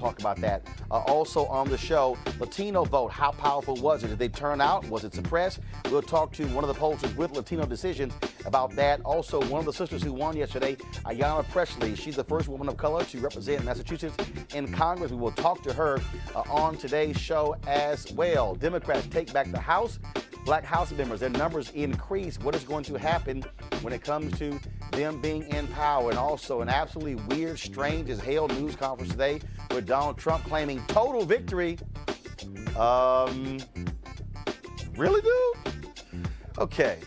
talk about that. Also on the show, Latino vote, how powerful was it? Did they turn out? Was it suppressed? We'll talk to one of the pollsters with Latino Decisions about that. Also, one of the sisters who won yesterday, Ayanna Pressley. She's the first woman of color to represent Massachusetts in Congress. We will talk to her on today's show as well. Democrats take back the House. Black House members, their numbers increase. What is going to happen when it comes to them being in power? And also an absolutely weird, strange as hell news conference today with Donald Trump claiming total victory. Really, dude? Okay.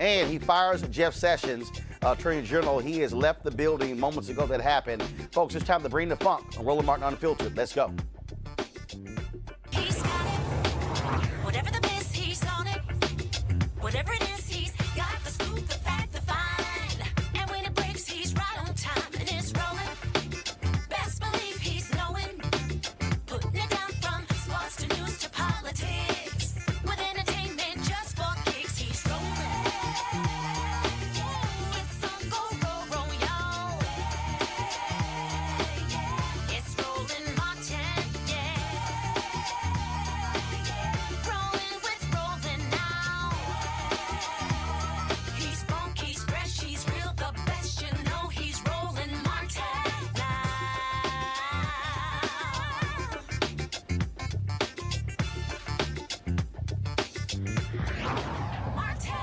And he fires Jeff Sessions, Attorney General. He has left the building moments ago that happened. Folks, it's time to bring the funk on Roland Martin Unfiltered. Let's go. Whatever it is, he's got the scoop, the fact, the fine. And when it breaks, he's right on time and it's rolling. Best believe he's knowing. Putting it down from sports to news to politics. With entertainment just for kicks, he's rolling. It's on go, y'all. It's Roland Martin, yeah. Rolling with Roland now. He's funky, he's fresh, he's real, the best, you know he's Roland Martin now. Martin.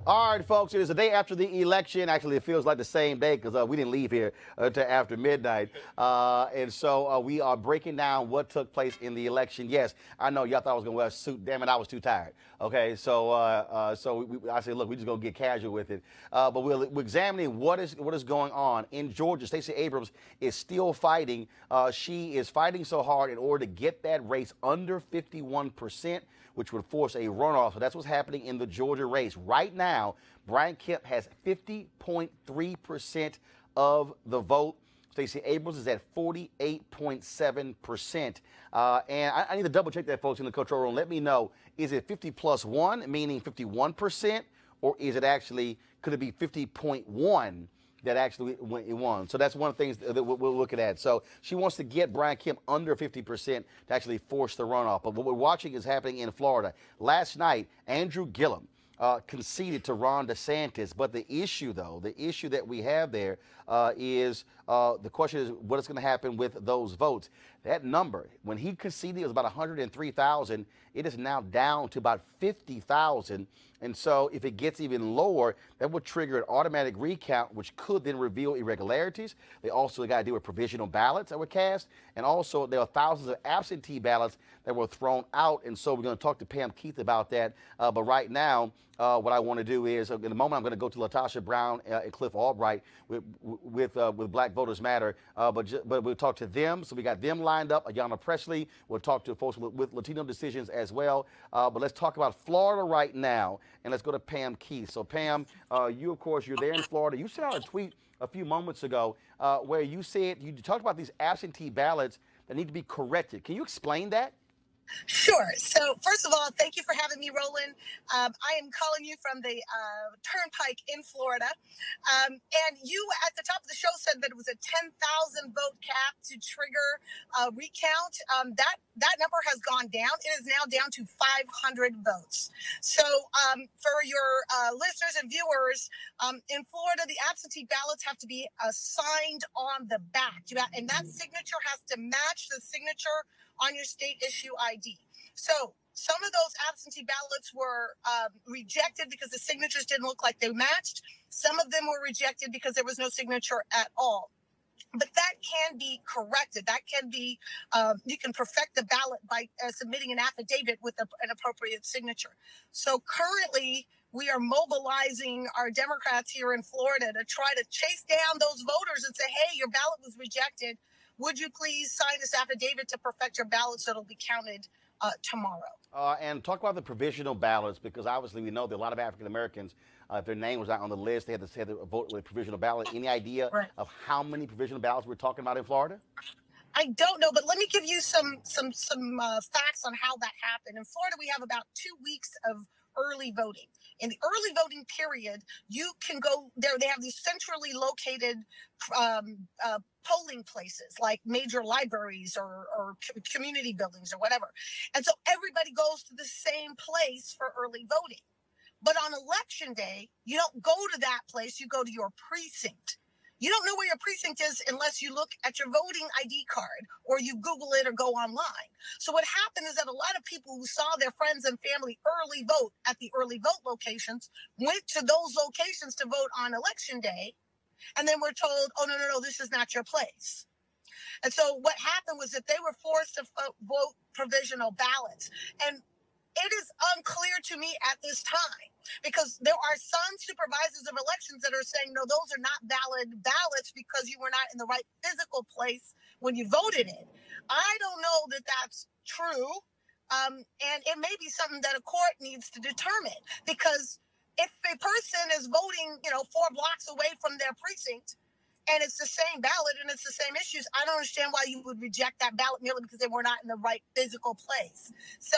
All right, folks, it is the day after the election. Actually, it feels like the same day because we didn't leave here until after midnight. And so we are breaking down what took place in the election. Yes, I know y'all thought I was going to wear a suit. Damn it, I was too tired. Okay, so I said, look, we're just going to get casual with it. But we're examining what is going on. In Georgia, Stacey Abrams is still fighting. She is fighting so hard in order to get that race under 51%. Which would force a runoff. So that's what's happening in the Georgia race. Right now, Brian Kemp has 50.3% of the vote. Stacey Abrams is at 48.7%. And I need to double check that, folks, in the control room. Let me know, is it 50 plus 1, meaning 51%, or is it actually, could it be 50.1? That actually won. So that's one of the things that we're looking at. So she wants to get Brian Kemp under 50% to actually force the runoff. But what we're watching is happening in Florida. Last night, Andrew Gillum conceded to Ron DeSantis. But the issue, though, the issue that we have there is the question is what is going to happen with those votes. That number, when he conceded, it was about 103,000. It is now down to about 50,000. And so if it gets even lower, that would trigger an automatic recount, which could then reveal irregularities. They also got to deal with provisional ballots that were cast. And also there are thousands of absentee ballots that were thrown out. And so we're going to talk to Pam Keith about that. But right now, what I want to do is, in a moment, I'm going to go to LaTosha Brown and Cliff Albright with Black Voters Matter. But we'll talk to them. So we got them lined up. Ayanna Pressley. We'll talk to folks with Latino Decisions as well. But let's talk about Florida right now. And let's go to Pam Keith. So, Pam, you, of course, you're there in Florida. You sent out a tweet a few moments ago where you said, you talked about these absentee ballots that need to be corrected. Can you explain that? Sure. So first of all, thank you for having me, Roland. I am calling you from the Turnpike in Florida. And you at the top of the show said that it was a 10,000 vote cap to trigger a recount. That number has gone down. It is now down to 500 votes. So for your listeners and viewers, in Florida, the absentee ballots have to be signed on the back. And that signature has to match the signature on your state issue ID. So some of those absentee ballots were rejected because the signatures didn't look like they matched. Some of them were rejected because there was no signature at all. But that can be corrected. That can be, you can perfect the ballot by submitting an affidavit with an appropriate signature. So currently, we are mobilizing our Democrats here in Florida to try to chase down those voters and say, hey, your ballot was rejected. Would you please sign this affidavit to perfect your ballot so it'll be counted tomorrow? And talk about the provisional ballots, because obviously we know that a lot of African Americans, if their name was not on the list, they had to vote with a provisional ballot. Any idea of how many provisional ballots we're talking about in Florida? I don't know, but let me give you some facts on how that happened. In Florida, we have about 2 weeks of early voting. In the early voting period, you can go there. They have these centrally located polling places like major libraries or community buildings or whatever. And so everybody goes to the same place for early voting. But on election day, you don't go to that place, you go to your precinct. You don't know where your precinct is unless you look at your voting ID card or you Google it or go online. So what happened is that a lot of people who saw their friends and family early vote at the early vote locations went to those locations to vote on election day, and then were told, oh, no, this is not your place. And so what happened was that they were forced to vote provisional ballots. And it is unclear to me at this time, because there are some supervisors of elections that are saying, no, those are not valid ballots because you were not in the right physical place when you voted in. I don't know that that's true. And it may be something that a court needs to determine, because if a person is voting, 4 blocks away from their precinct, and it's the same ballot and it's the same issues, I don't understand why you would reject that ballot merely because they were not in the right physical place. So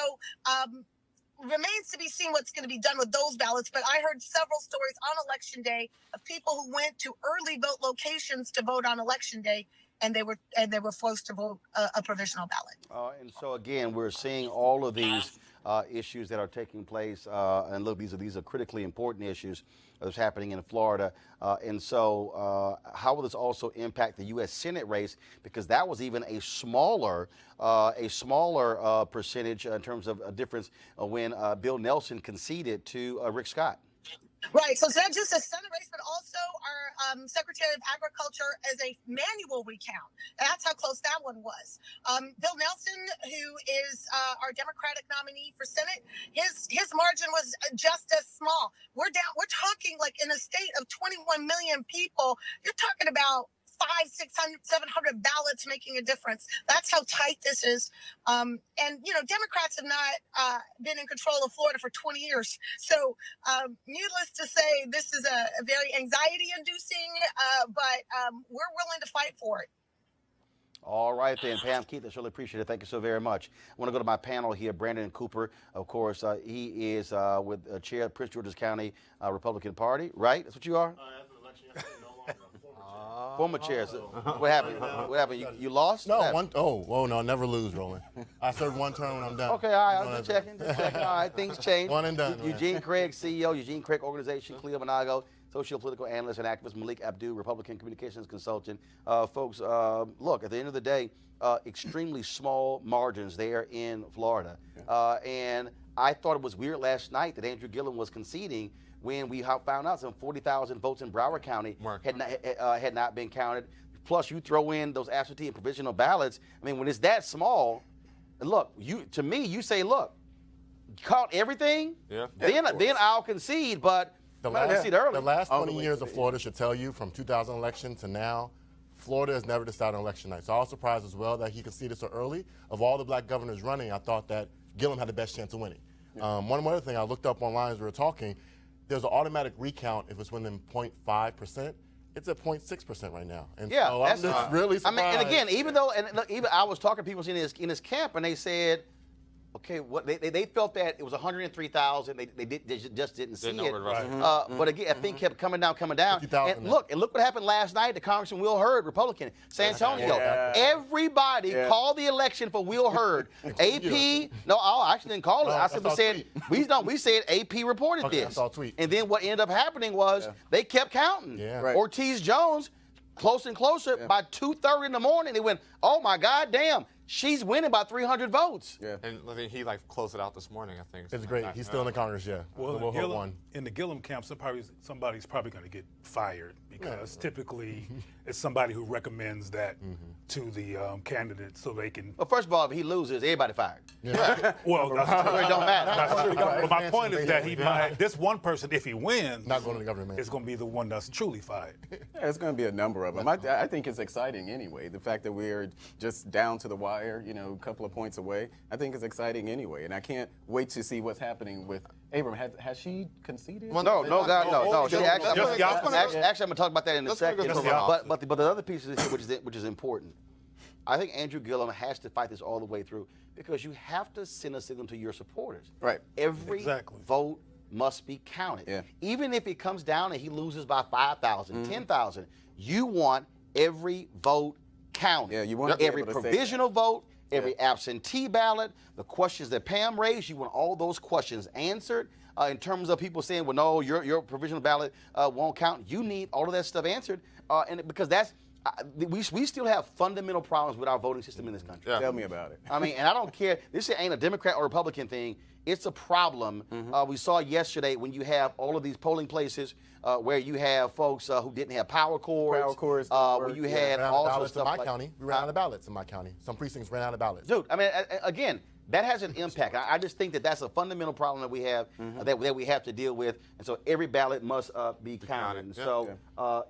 remains to be seen what's going to be done with those ballots. But I heard several stories on election day of people who went to early vote locations to vote on election day, and they were forced to vote a provisional ballot. And so again, we're seeing all of these issues that are taking place, and look, these are critically important issues that's happening in Florida. And so how will this also impact the U.S. Senate race? Because that was even a smaller percentage in terms of a difference when Bill Nelson conceded to Rick Scott. Right. So it's not just a Senate race, but also our Secretary of Agriculture as a manual recount. That's how close that one was. Bill Nelson, who is our Democratic nominee for Senate, his margin was just as small. We're talking like in a state of 21 million people, you're talking about 500, 600, 700 ballots making a difference. That's how tight this is. And, Democrats have not been in control of Florida for 20 years. So needless to say, this is a very anxiety-inducing, but we're willing to fight for it. All right, then, Pam, Keith, I surely appreciate it. Thank you so very much. I want to go to my panel here. Brandon Cooper, of course, he is with chair of Prince George's County Republican Party, right? That's what you are? After the election, yesterday, no longer. Former chair. So what happened? What happened? You lost? No, no, never lose, Roland. I serve one term when I'm done. Okay, all right, I'm just checking. All right, things change. One and done. Eugene Craig, CEO, Eugene Craig Organization, Cleo Monago, socio-political analyst and activist, Malik Abdu, Republican communications consultant. Folks, look, at the end of the day, extremely small margins there in Florida. And I thought it was weird last night that Andrew Gillum was conceding when we found out some 40,000 votes in Broward County had not been counted. Plus, you throw in those absentee and provisional ballots. I mean, when it's that small, look, to me, you say, look, count everything, then I'll concede, but the last 20 years of Florida should tell you, from 2000 election to now, Florida has never decided on election night. So I was surprised as well that he conceded so early. Of all the black governors running, I thought that Gillum had the best chance of winning. One other thing I looked up online as we were talking, there's an automatic recount if it's within 0.5%. It's at 0.6% right now. And yeah, so I'm just really surprised. I mean, and again, even I was talking to people in his camp, and they said, okay, what they felt that it was 103,000. They just didn't see it. But again, I think kept coming down. And look what happened last night to Congressman Will Hurd, Republican, San Antonio. Everybody called the election for Will Hurd. AP, no, I actually didn't call it. I simply said we said AP reported this. I saw a tweet. And then what ended up happening was they kept counting. Ortiz Jones, closer and closer. By 2:30 in the morning, they went, oh my God, damn. She's winning by 300 votes. And I think he closed it out this morning, I think. It's great. He's still in the Congress, Well, in the Gillum camp, somebody's probably going to get fired because typically it's somebody who recommends that to the candidate so they can. Well, first of all, if he loses, everybody fired. Well, it don't matter. But my point is that he might. This one person, if he wins, not going to the government, is going to be the one that's truly fired. Yeah, it's going to be a number of them. I think it's exciting anyway. The fact that we're just down to the wire, a couple of points away, I think it's exciting anyway. And I can't wait to see what's happening with Abram. Has she conceded? Well, no. She actually, I'm going to talk about that in a second. But the other piece is here, which is important. I think Andrew Gillum has to fight this all the way through because you have to send a signal to your supporters. Right. Every vote must be counted. Yeah. Even if it comes down and he loses by 5,000, 10,000, you want every vote counted. Yeah, you want to be every able to say provisional that. vote, every absentee ballot, the questions that Pam raised, you want all those questions answered. In terms of people saying, well, no, your provisional ballot won't count. You need all of that stuff answered, and because that's we still have fundamental problems with our voting system in this country. Yeah. Tell me about it. I mean, and I don't care. This ain't a Democrat or Republican thing. It's a problem. We saw yesterday when you have all of these polling places where you have folks who didn't have power cords. Where you had all sorts of stuff in my like, county. We ran out of ballots in my county. Some precincts ran out of ballots. Dude, I mean, again, that has an impact. I just think that that's a fundamental problem that we have that we have to deal with, and so every ballot must be counted. And so,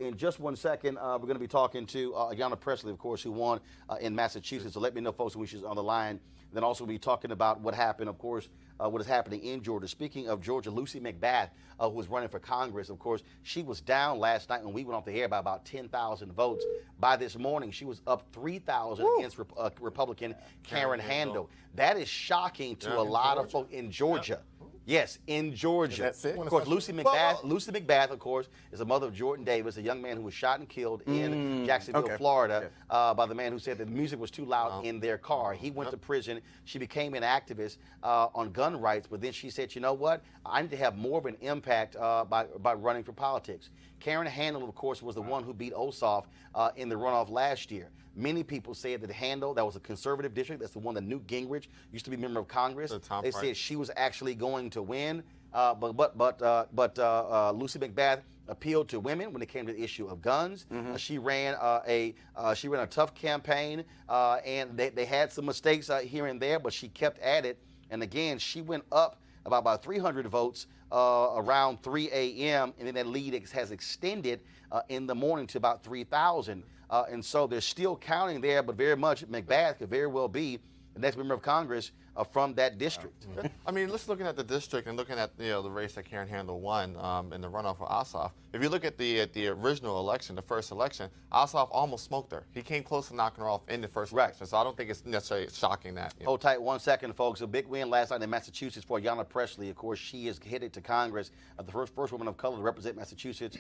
in just 1 second, we're going to be talking to Ayanna Pressley, of course, who won in Massachusetts. So let me know, folks, when she's on the line. And then also we'll be talking about what happened, of course, what is happening in Georgia. Speaking of Georgia, Lucy McBath, who was running for Congress, of course, she was down last night when we went off the air by about 10,000 votes. By this morning, she was up 3,000 against Republican Karen Handel. That is shocking to a lot of folks in Georgia. Yes, in Georgia. That's it? Of course, Lucy McBath, of course, is the mother of Jordan Davis, a young man who was shot and killed in Jacksonville, Florida, by the man who said that the music was too loud in their car. He went to prison. She became an activist on gun rights, but then she said, you know what? I need to have more of an impact by running for politics. Karen Handel, of course, was the one who beat Ossoff in the runoff last year. Many people said that Handel, that was a conservative district. That's the one that Newt Gingrich used to be member of Congress. They said she was actually going to win, but Lucy McBath appealed to women when it came to the issue of guns. She ran a tough campaign, and they had some mistakes here and there, but she kept at it. And again, she went up about 300 votes around 3 a.m., and then that lead has extended in the morning to about 3,000. And so they're still counting there, but very much McBath could very well be the next member of Congress from that district. I mean, let's looking at the district and looking at the race that Karen Handel won in the runoff for Ossoff. If you look at the original election, the first election, Ossoff almost smoked her. He came close to knocking her off in the first election. So I don't think it's necessarily shocking that. Hold tight 1 second, folks. A big win last night in Massachusetts for Ayanna Pressley. Of course, she is headed to Congress, the first woman of color to represent Massachusetts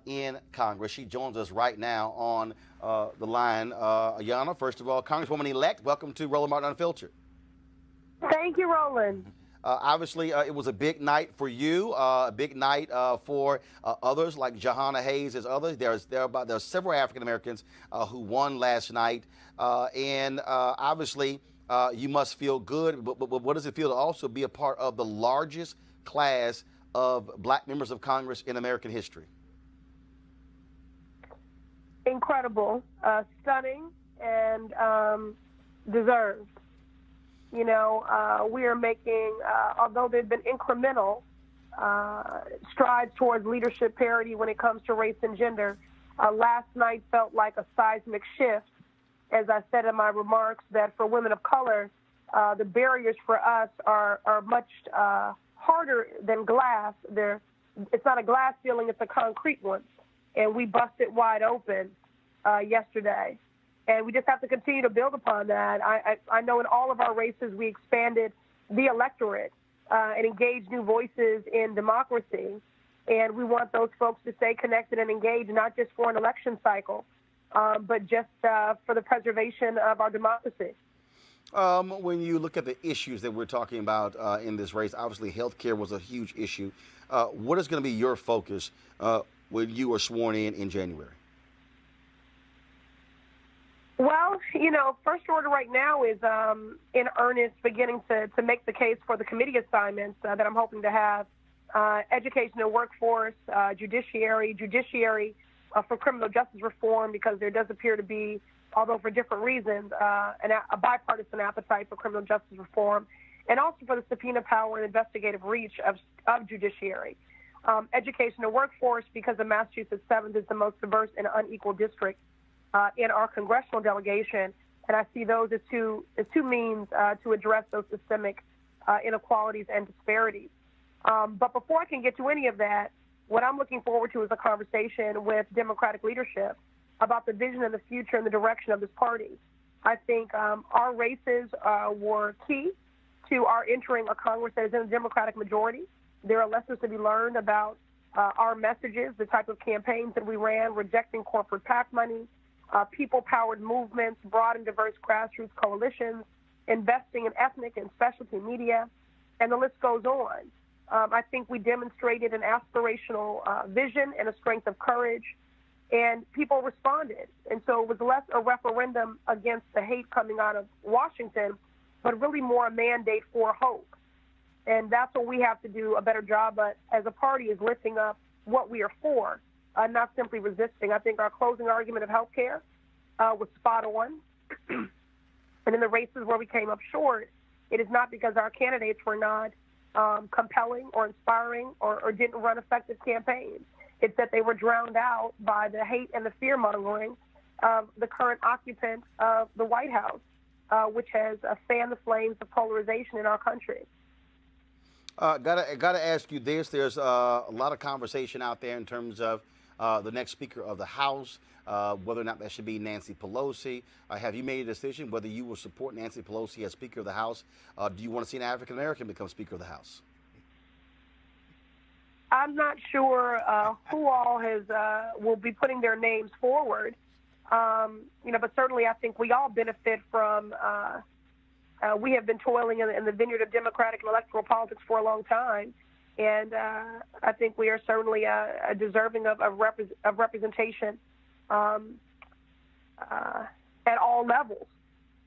in Congress. She joins us right now on the line. Ayanna, first of all, Congresswoman-elect, welcome to Roland Martin Unfiltered. Thank you, Roland. Obviously, it was a big night for you, a big night for others like Jahana Hayes. There's others. There are several African Americans who won last night, and obviously you must feel good. But what does it feel to also be a part of the largest class of black members of Congress in American history? Incredible, stunning, and deserved. You know, we are making, although they've been incremental strides towards leadership parity when it comes to race and gender, last night felt like a seismic shift. As I said in my remarks, that for women of color, the barriers for us are much harder than glass. It's not a glass ceiling, it's a concrete one. And we busted wide open yesterday. And we just have to continue to build upon that. I know in all of our races we expanded the electorate and engaged new voices in democracy. And we want those folks to stay connected and engaged, not just for an election cycle, but just for the preservation of our democracy. When you look at the issues that we're talking about in this race, obviously health care was a huge issue. What is going to be your focus when you are sworn in January? Well, you know, first order right now is in earnest beginning to make the case for the committee assignments that I'm hoping to have. Education and workforce, judiciary for criminal justice reform, because there does appear to be, although for different reasons, a bipartisan appetite for criminal justice reform, and also for the subpoena power and investigative reach of judiciary. Education and workforce, because the Massachusetts 7th is the most diverse and unequal district in our congressional delegation, and I see those as two means to address those systemic inequalities and disparities. But before I can get to any of that, what I'm looking forward to is a conversation with Democratic leadership about the vision of the future and the direction of this party. I think our races were key to our entering a Congress that is in a Democratic majority. There are lessons to be learned about our messages, the type of campaigns that we ran, rejecting corporate PAC money, people-powered movements, broad and diverse grassroots coalitions, investing in ethnic and specialty media, and the list goes on. I think we demonstrated an aspirational vision and a strength of courage, and people responded. And so it was less a referendum against the hate coming out of Washington, but really more a mandate for hope. And that's what we have to do a better job as a party, is lifting up what we are for, not simply resisting. I think our closing argument of health care was spot on. And in the races where we came up short, it is not because our candidates were not compelling or inspiring or didn't run effective campaigns. It's that they were drowned out by the hate and the fear-mongering of the current occupant of the White House, which has fanned the flames of polarization in our country. Gotta ask you this. There's a lot of conversation out there in terms of the next Speaker of the House, whether or not that should be Nancy Pelosi. Have you made a decision whether you will support Nancy Pelosi as Speaker of the House? Do you want to see an African American become Speaker of the House? I'm not sure who all will be putting their names forward, but certainly I think we all benefit from. We have been toiling in the vineyard of democratic and electoral politics for a long time, and I think we are certainly deserving of representation at all levels.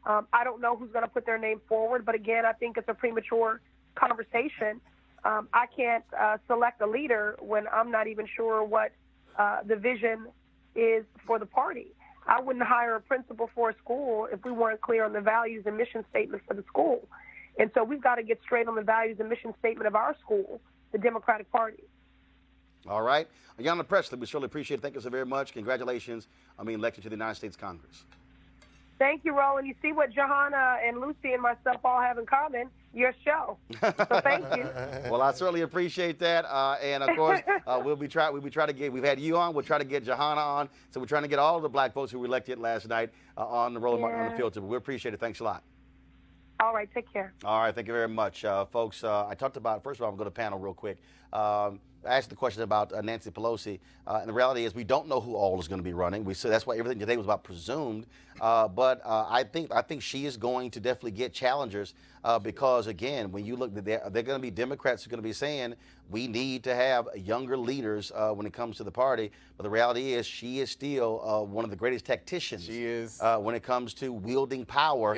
I don't know who's going to put their name forward, but again, I think it's a premature conversation. I can't select a leader when I'm not even sure what the vision is for the party. I wouldn't hire a principal for a school if we weren't clear on the values and mission statement for the school. And so we've got to get straight on the values and mission statement of our school, the Democratic Party. All right. Ayanna Pressley, we surely appreciate it. Thank you so very much. Congratulations on being elected to the United States Congress. Thank you, Roland. You see what Johanna and Lucy and myself all have in common? Your show. So thank you. Well, I certainly appreciate that. And of course, we'll be trying to get, we've had you on, we'll try to get Johanna on. So we're trying to get all the black folks who were elected last night on the Roland on the field trip. We appreciate it. Thanks a lot. All right, take care. All right, thank you very much. Folks, I talked about, first of all, I'm going to panel real quick. I asked the question about Nancy Pelosi, and the reality is we don't know who all is going to be running. So that's why everything today was about presumed. But I think she is going to definitely get challengers because, again, when you look, they're going to be Democrats who are going to be saying we need to have younger leaders when it comes to the party. But the reality is she is still one of the greatest tacticians. She is when it comes to wielding power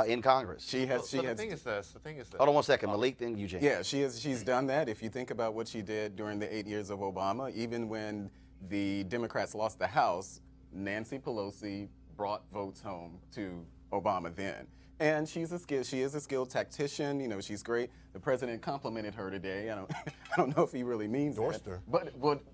in Congress. The thing is this. Hold on one second, Malik, then Eugene. Yeah, she's done that. If you think about what she did during the 8 years of Obama, even when the Democrats lost the House, Nancy Pelosi brought votes home to Obama then. And she is a skilled tactician. You know, she's great. The president complimented her today. I don't know if he really means that.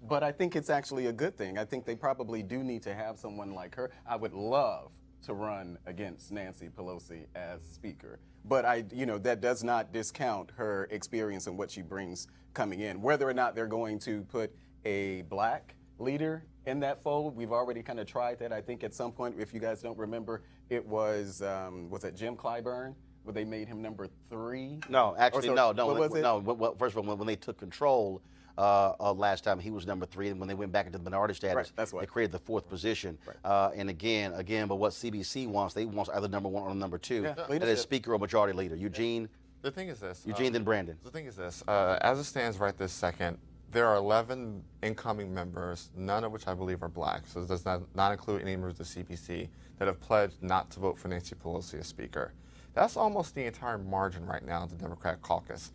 But I think it's actually a good thing. I think they probably do need to have someone like her. I would love to run against Nancy Pelosi as Speaker. But that does not discount her experience and what she brings coming in. Whether or not they're going to put a black leader in that fold, we've already kind of tried that. I think at some point, if you guys don't remember, it was it Jim Clyburn, where they made him number 3? No, actually, no. What was it? No, first of all, when they took control last time, he was number 3, and when they went back into the minority status, they created the 4th position. And again, but what CBC wants, they want either number 1 or number 2. Yeah. That is Speaker or Majority Leader. Eugene. The thing is this. Eugene, then Brandon. The thing is this. As it stands right this second, there are 11 incoming members, none of which I believe are black, so it does not include any members of the CPC, that have pledged not to vote for Nancy Pelosi as Speaker. That's almost the entire margin right now in the Democratic caucus.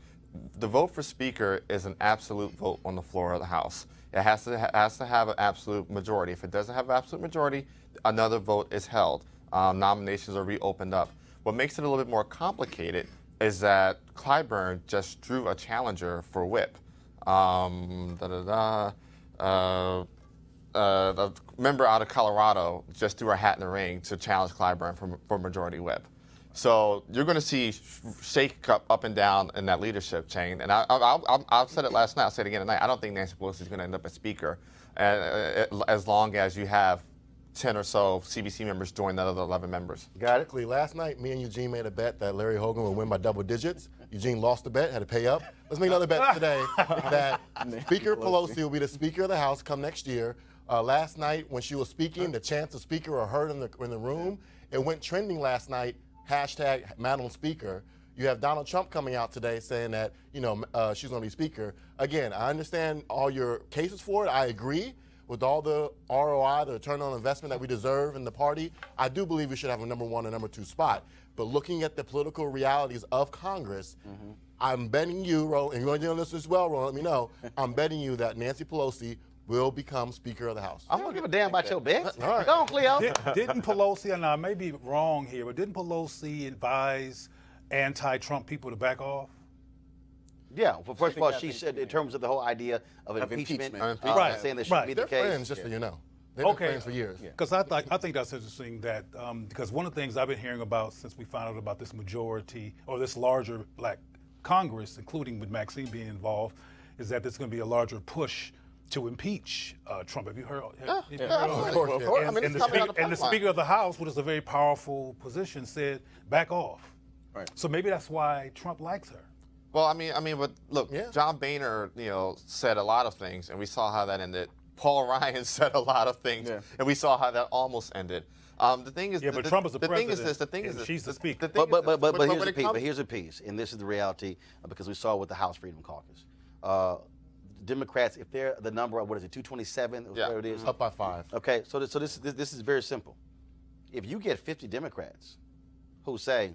The vote for Speaker is an absolute vote on the floor of the House. It has to have an absolute majority. If it doesn't have an absolute majority, another vote is held. Nominations are reopened up. What makes it a little bit more complicated is that Clyburn just drew a challenger for whip. The member out of Colorado just threw her hat in the ring to challenge Clyburn for majority whip. So you're going to see shake up and down in that leadership chain. And I've said it last night. I'll say it again tonight. I don't think Nancy Pelosi is going to end up as Speaker as long as you have 10 or so CBC members join the other 11 members. Got it? Last night, me and Eugene made a bet that Larry Hogan would win by double digits. Eugene lost the bet, had to pay up. Let's make another bet today that Speaker Pelosi will be the Speaker of the House come next year. Last night, when she was speaking, the chants of Speaker were heard in the room. It went trending last night, hashtag Madam Speaker. You have Donald Trump coming out today saying that, she's going to be Speaker. Again, I understand all your cases for it. I agree with all the ROI, the return on investment that we deserve in the party. I do believe we should have a number 1 and number 2 spot. But looking at the political realities of Congress, I'm betting you, Roland, and you're going to do this as well, Roland, let me know. I'm betting you that Nancy Pelosi will become Speaker of the House. I don't give a damn about your bet. All right. Go on, Cleo. Didn't Pelosi, and I may be wrong here, but didn't Pelosi advise anti-Trump people to back off? Yeah, well, first of all, she said in terms of the whole idea of impeachment, Right, saying that shouldn't be the They're case. friends, just so you know. They've been friends for years. Because I think that's interesting that because one of the things I've been hearing about since we found out about this majority or this larger black Congress, including with Maxine being involved, is that there's going to be a larger push to impeach Trump. Have you heard? Yeah, of course. I mean, And it's coming out the Speaker of the House, which is a very powerful position, said back off. Right. So maybe that's why Trump likes her. Well, I mean, but look, Yeah. John Boehner, said a lot of things, and we saw how that ended. Paul Ryan said a lot of things, and we saw how that almost ended. The thing is, But Trump is the president. The thing is this. She's the Speaker. But here's a piece, and this is the reality because we saw with the House Freedom Caucus. Democrats, if they're the number, what is it, 227? Yeah. Whatever it is. Up by 5. Okay, so this is very simple. If you get 50 Democrats who say,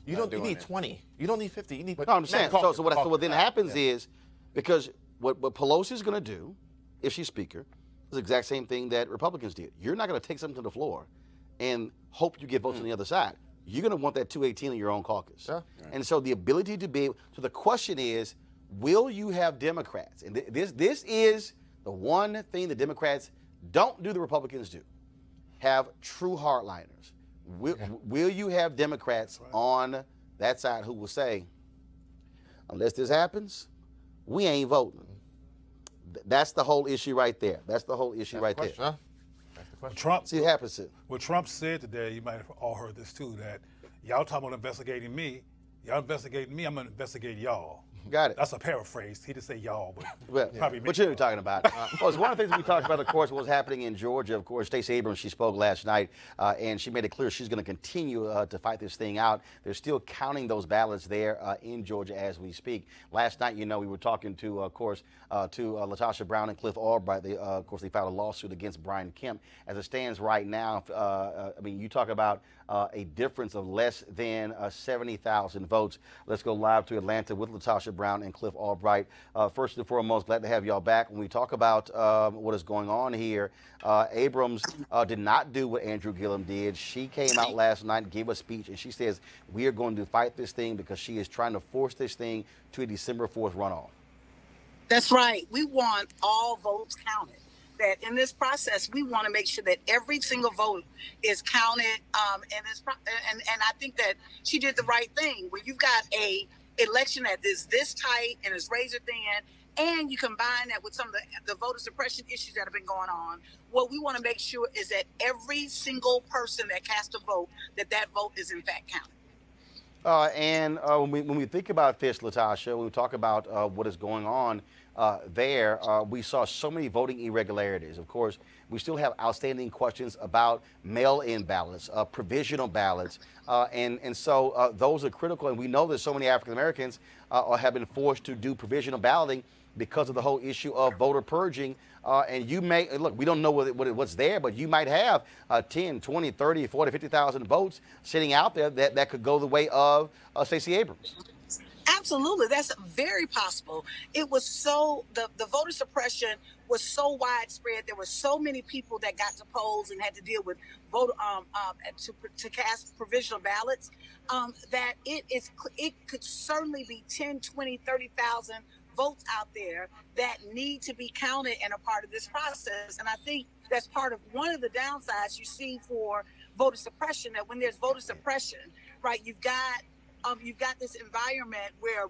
You need 20. You don't need 50. You need. no, I'm saying. So what then happens is, because what Pelosi is going to do, if she's Speaker, is the exact same thing that Republicans did. You're not going to take something to the floor and hope you get votes on the other side. You're going to want that 218 in your own caucus. Yeah. And so the ability to be able, so the question is, will you have Democrats? And this is the one thing the Democrats don't do, the Republicans do. Have true hardliners. Will you have Democrats on that side who will say, unless this happens, we ain't voting? That's the whole issue right there. That's the whole issue right there. Huh? Trump. See what happens. What Trump said today, you might have all heard this too, that y'all talking about investigating me. Y'all investigating me, I'm going to investigate y'all. Got it. That's a paraphrase. He didn't say y'all, but Well, probably what you know what you're talking about. Well, it's one of the things we talked about, of course, what was happening in Georgia. Of course, Stacey Abrams, she spoke last night, and she made it clear she's going to continue to fight this thing out. They're still counting those ballots there in Georgia as we speak. Last night, we were talking to, of course, to Latasha Brown and Cliff Albright. They, of course, they filed a lawsuit against Brian Kemp. As it stands right now, you talk about a difference of less than 70,000 votes. Let's go live to Atlanta with Latasha Brown and Cliff Albright. First and foremost, glad to have y'all back. When we talk about what is going on here, Abrams did not do what Andrew Gillum did. She came out last night, gave a speech, and she says, we are going to fight this thing because she is trying to force this thing to a December 4th runoff. That's right. We want all votes counted. That in this process, we want to make sure that every single vote is counted. And I think that she did the right thing. When you've got a election that is this tight and is razor thin, and you combine that with some of the voter suppression issues that have been going on, what we want to make sure is that every single person that cast a vote, that vote is in fact counted. And when we think about this, Latasha, when we talk about what is going on there, we saw so many voting irregularities. Of course, we still have outstanding questions about mail-in ballots, provisional ballots, and so those are critical. And we know that so many African Americans have been forced to do provisional balloting because of the whole issue of voter purging. And you may, look, we don't know what's there, but you might have 10, 20, 30, 40, 50,000 votes sitting out there that could go the way of Stacey Abrams. Absolutely. That's very possible. It was the voter suppression was so widespread. There were so many people that got to polls and had to deal with vote to cast provisional ballots that it could certainly be 10, 20, 30,000 votes out there that need to be counted and a part of this process. And I think that's part of one of the downsides you see for voter suppression, that when there's voter suppression, right, you've got this environment where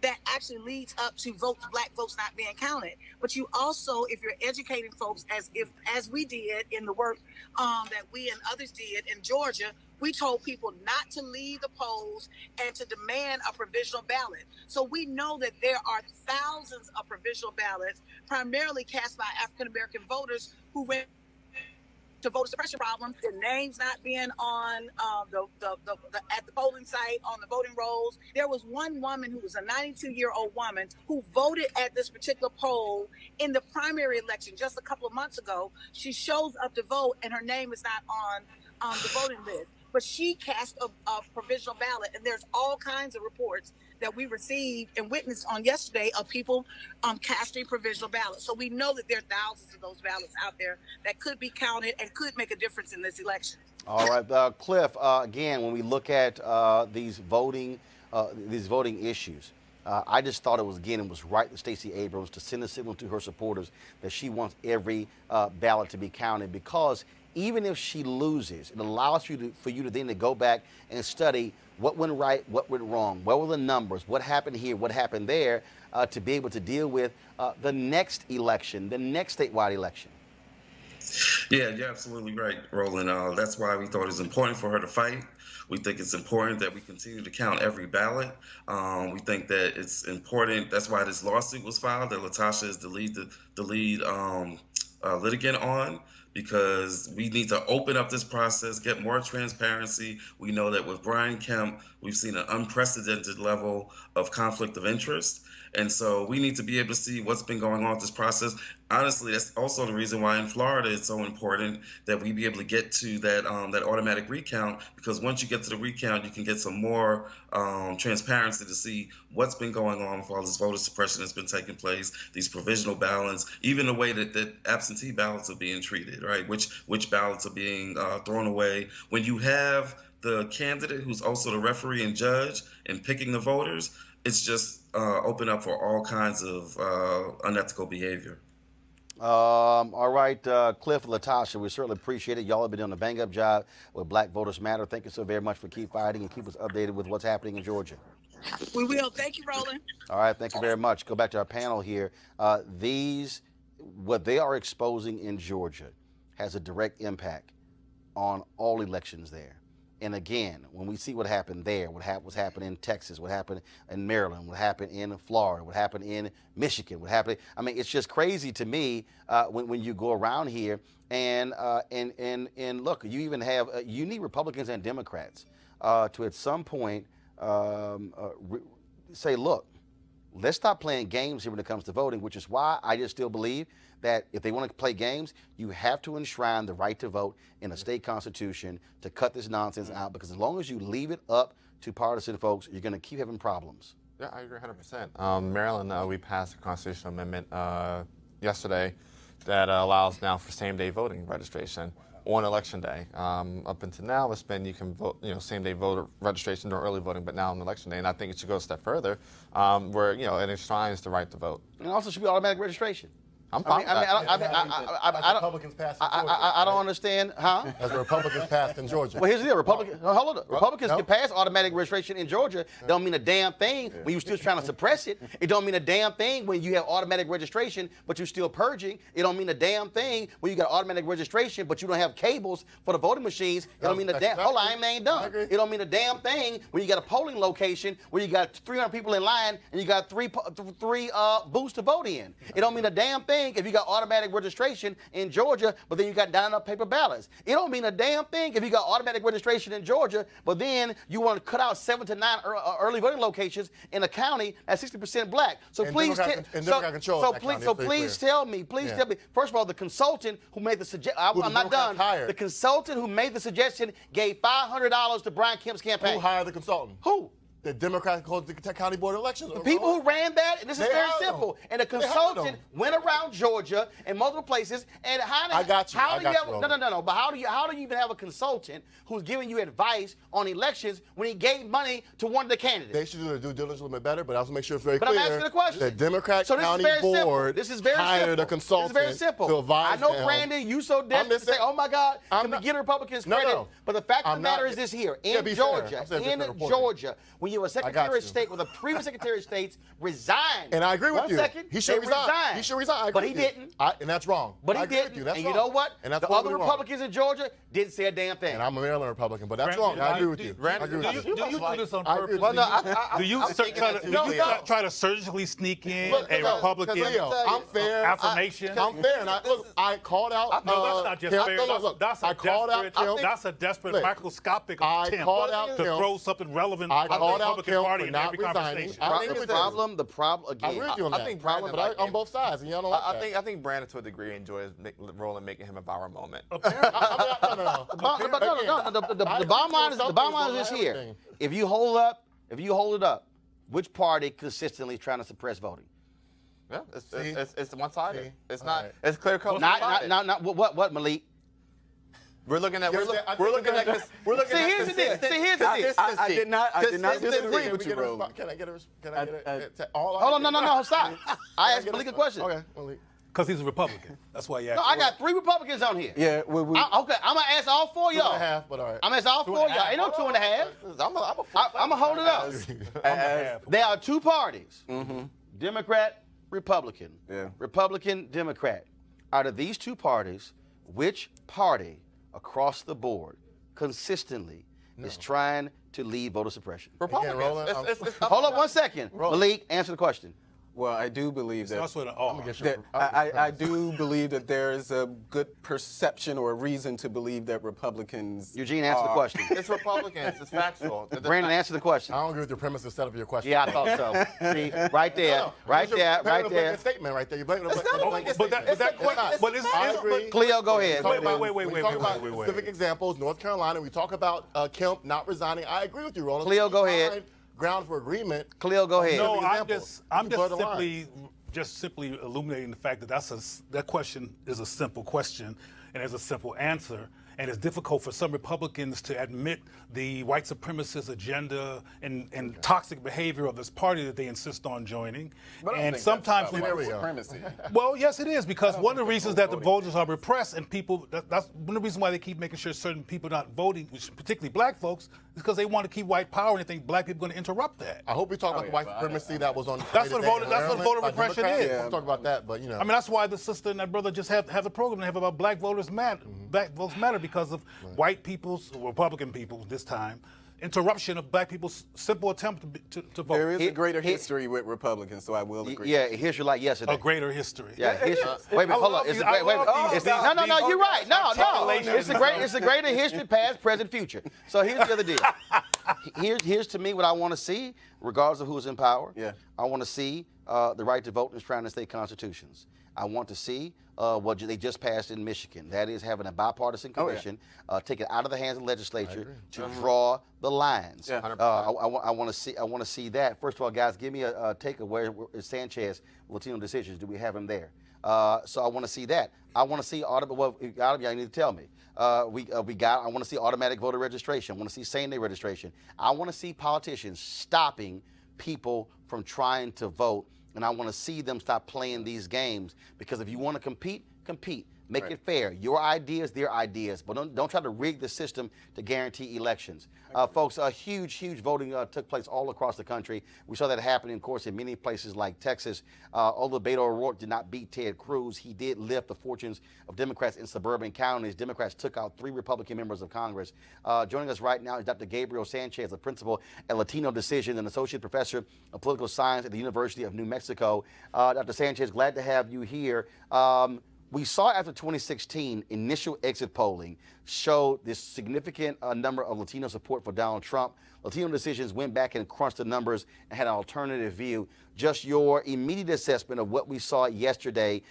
that actually leads up to black votes not being counted. But you also, if you're educating folks, as we did in the work that we and others did in Georgia, we told people not to leave the polls and to demand a provisional ballot. So we know that there are thousands of provisional ballots, primarily cast by African-American voters who went to voter suppression problems, their names not being on at the polling site, on the voting rolls. There was one woman who was a 92-year-old woman who voted at this particular poll in the primary election just a couple of months ago. She shows up to vote and her name is not on the voting list. But she cast a provisional ballot, and there's all kinds of reports that we received and witnessed on yesterday of people casting provisional ballots. So we know that there are thousands of those ballots out there that could be counted and could make a difference in this election. All right, Cliff. Again, when we look at these voting issues, I just thought it was right to Stacey Abrams to send a signal to her supporters that she wants every ballot to be counted, because even if she loses, it allows for you to then go back and study what went right, what went wrong, what were the numbers, what happened here, what happened there, to be able to deal with the next election, the next statewide election. Yeah, you're absolutely right, Roland. That's why we thought it was important for her to fight. We think it's important that we continue to count every ballot. We think that it's important. That's why this lawsuit was filed, that Latasha is the lead litigant on, because we need to open up this process, get more transparency. We know that with Brian Kemp, we've seen an unprecedented level of conflict of interest. And so we need to be able to see what's been going on with this process. Honestly, that's also the reason why in Florida it's so important that we be able to get to that automatic recount, because once you get to the recount, you can get some more transparency to see what's been going on with all this voter suppression that's been taking place, these provisional ballots, even the way that absentee ballots are being treated, right? Which ballots are being thrown away. When you have the candidate who's also the referee and judge and picking the voters, it's just open up for all kinds of unethical behavior. All right, Cliff, Latasha, we certainly appreciate it. Y'all have been doing a bang-up job with Black Voters Matter. Thank you so very much for keep fighting and keep us updated with what's happening in Georgia. We will. Thank you, Roland. All right, thank you very much. Go back to our panel here. What they are exposing in Georgia has a direct impact on all elections there. And again, when we see what happened there, what's happened in Texas, what happened in Maryland, what happened in Florida, what happened in Michigan, what happened, I mean, it's just crazy to me when you go around here and look, you even have, you need Republicans and Democrats to at some point say, look, let's stop playing games here when it comes to voting, which is why I just still believe that if they want to play games, you have to enshrine the right to vote in a state constitution to cut this nonsense out, because as long as you leave it up to partisan folks, you're going to keep having problems. Yeah, I agree 100%. Maryland, we passed a constitutional amendment yesterday that allows now for same-day voting registration on election day. Up until now, it's been you can vote, same-day voter registration or early voting, but now on election day, and I think it should go a step further, where it enshrines the right to vote. And also should be automatic registration. I'm fine. I Republicans passed in Georgia. I don't understand, huh? As the Republicans passed in Georgia. Well, here's the deal. Republicans can pass automatic registration in Georgia. Don't mean a damn thing when you're still trying to suppress it. It don't mean a damn thing when you have automatic registration, but you're still purging. It don't mean a damn thing when you got automatic registration, but you don't have cables for the voting machines. It don't mean a damn. Hold on, I ain't done. It don't mean a damn thing when you got a polling location where you got 300 people in line and you got three booths to vote in. It don't mean a damn thing if you got automatic registration in Georgia, but then you got not enough paper ballots. It don't mean a damn thing if you got automatic registration in Georgia, but then you want to cut out 7 to 9 early voting locations in a county that's 60% black. So and please, please tell me. First of all, the consultant who made the suggestion, I'm not done. The consultant who made the suggestion gave $500 to Brian Kemp's campaign. Who hired the consultant? Who? The Democratic County Board of Elections. The people who ran that, and this is very simple. And the consultant went around Georgia and multiple places. And how do But how do you even have a consultant who's giving you advice on elections when he gave money to one of the candidates? They should do their due diligence a little bit better, but I also make sure it's very clear. But I'm asking the question. The Democratic County Board hired a consultant to advise them. I know, Brandon, you so desperate to say, oh my God, can we give Republicans credit? But the fact of the matter is this here. In Georgia, when when you were a Secretary of State, when the previous Secretary of States resigned. And I agree with 1 you. second, He should they resign. resigned. He should resign. I agree But he with you. didn't. And that's wrong. But I he agree with didn't. you. That's And wrong. you know what? And that's the other totally Republicans in Georgia didn't say a damn thing. And I'm a Maryland Republican, but that's Brandon, wrong. I agree with you. I agree with you. Do you do this on I agree purpose? with Well, no, Do you I'm thinking that too, try to surgically sneak in Look, a no, Republican 'cause Leo, I'm fair. affirmation? I'm fair, and I called out. No, that's not just Kim. fair. Look, That's I a called out desperate, Kim. that's a desperate Look, microscopic I attempt called out to Kim. throw something relevant I to the called out Republican Kim Party for in not every resigning. conversation. I think The problem I again. agree with you on that. I think Brandon, but on both sides, and y'all don't like that. I think Brandon, to a degree, enjoys Roland making him a Bauer moment. No. The bottom line is this here. Everything. If you hold it up, which party consistently is trying to suppress voting? Yeah, it's one-sided. See? It's All not. right. It's clear-cut. Not what Malik? We're looking at. Yes, We're looking at this. We're looking See, at here's the deal. consistent- See, here's the deal. I did not disagree with you, Can Roland. I get a Hold on, no, stop. I asked Malik a question. Okay, Malik. Because he's a Republican. That's why you No, I got 3 Republicans on here. Yeah, Okay, I'm gonna ask all 4 of 2 and y'all. a half, but all right. I'm gonna ask all 4 of y'all. Ain't no 2 and a half. I'm I'm gonna hold it up. There are 2 parties: Democrat, Republican. Yeah. Republican, Democrat. Out of these 2 parties, which party across the board consistently is trying to lead voter suppression? Republicans. Roland, Hold up 1 second. Malik, answer the question. Well, I do believe that. That's what an R. that I do believe that there is a good perception or a reason to believe that Republicans. Eugene, answer the question. It's Republicans. It's factual. Brandon, answer the question. I don't agree with your premise and setup of your question. Yeah, I thought so. See, right there, right there. Statement right there. You blame it on But I agree. Cleo, go ahead. Wait. We talk about specific examples. North Carolina. We talk about Kemp not resigning. I agree with you, Roland. Cleo, go ahead. Find ground for agreement. Cleo, go ahead. No, Examples. I'm You blur the just simply illuminating the fact that that question is a simple question and there's a simple answer. And it's difficult for some Republicans to admit the white supremacist agenda and toxic behavior of this party that they insist on joining. But I don't And think sometimes, that's There about we white go. supremacy. well, yes, it is, because one of the reasons that the voters are repressed and people, that's one of the reasons why they keep making sure certain people not voting, which particularly black folks, is because they want to keep white power and they think black people are going to interrupt that. I hope we talk about the white yeah, supremacy that was on. That's what voter- that's what Maryland voter by repression Democrats. is. We'll talk about that, but you know. I mean, that's why the sister and that brother just have a program they have about black voters matter. Black votes matter because of white people's, Republican people this time, interruption of black people's simple attempt to vote. There is a greater history with Republicans, so I will agree. Yeah, history like yesterday. A greater history. Yeah, history. Wait a minute, hold love up. It's these- a great, wait a minute. I love It's these- the- no, you're right. No. articulations. It's a greater history, past, present, future. So here's the other deal. Here's to me what I want to see, regardless of who's in power. Yeah. I want to see the right to vote in the state constitutions. I want to see what they just passed in Michigan. That is having a bipartisan commission, take it out of the hands of the legislature to draw the lines. Yeah. I want to see that. First of all, guys, give me a take of where is Sanchez Latino decisions. Do we have him there? So I want to see that. I want to see y'all need to tell me. I want to see automatic voter registration. I want to see same-day registration. I want to see politicians stopping people from trying to vote. And I want to see them stop playing these games, because if you want to compete, compete. Make it fair. Your ideas, their ideas, but don't try to rig the system to guarantee elections. Folks, a huge voting took place all across the country. We saw that happening, of course, in many places like Texas. Although Beto O'Rourke did not beat Ted Cruz, he did lift the fortunes of Democrats in suburban counties. Democrats took out 3 Republican members of Congress. Joining us right now is Dr. Gabriel Sanchez, a principal at Latino Decision and associate professor of political science at the University of New Mexico. Dr. Sanchez, glad to have you here. We saw after 2016, initial exit polling showed this significant number of Latino support for Donald Trump. Latino Decisions went back and crunched the numbers and had an alternative view. Just your immediate assessment of what we saw yesterday.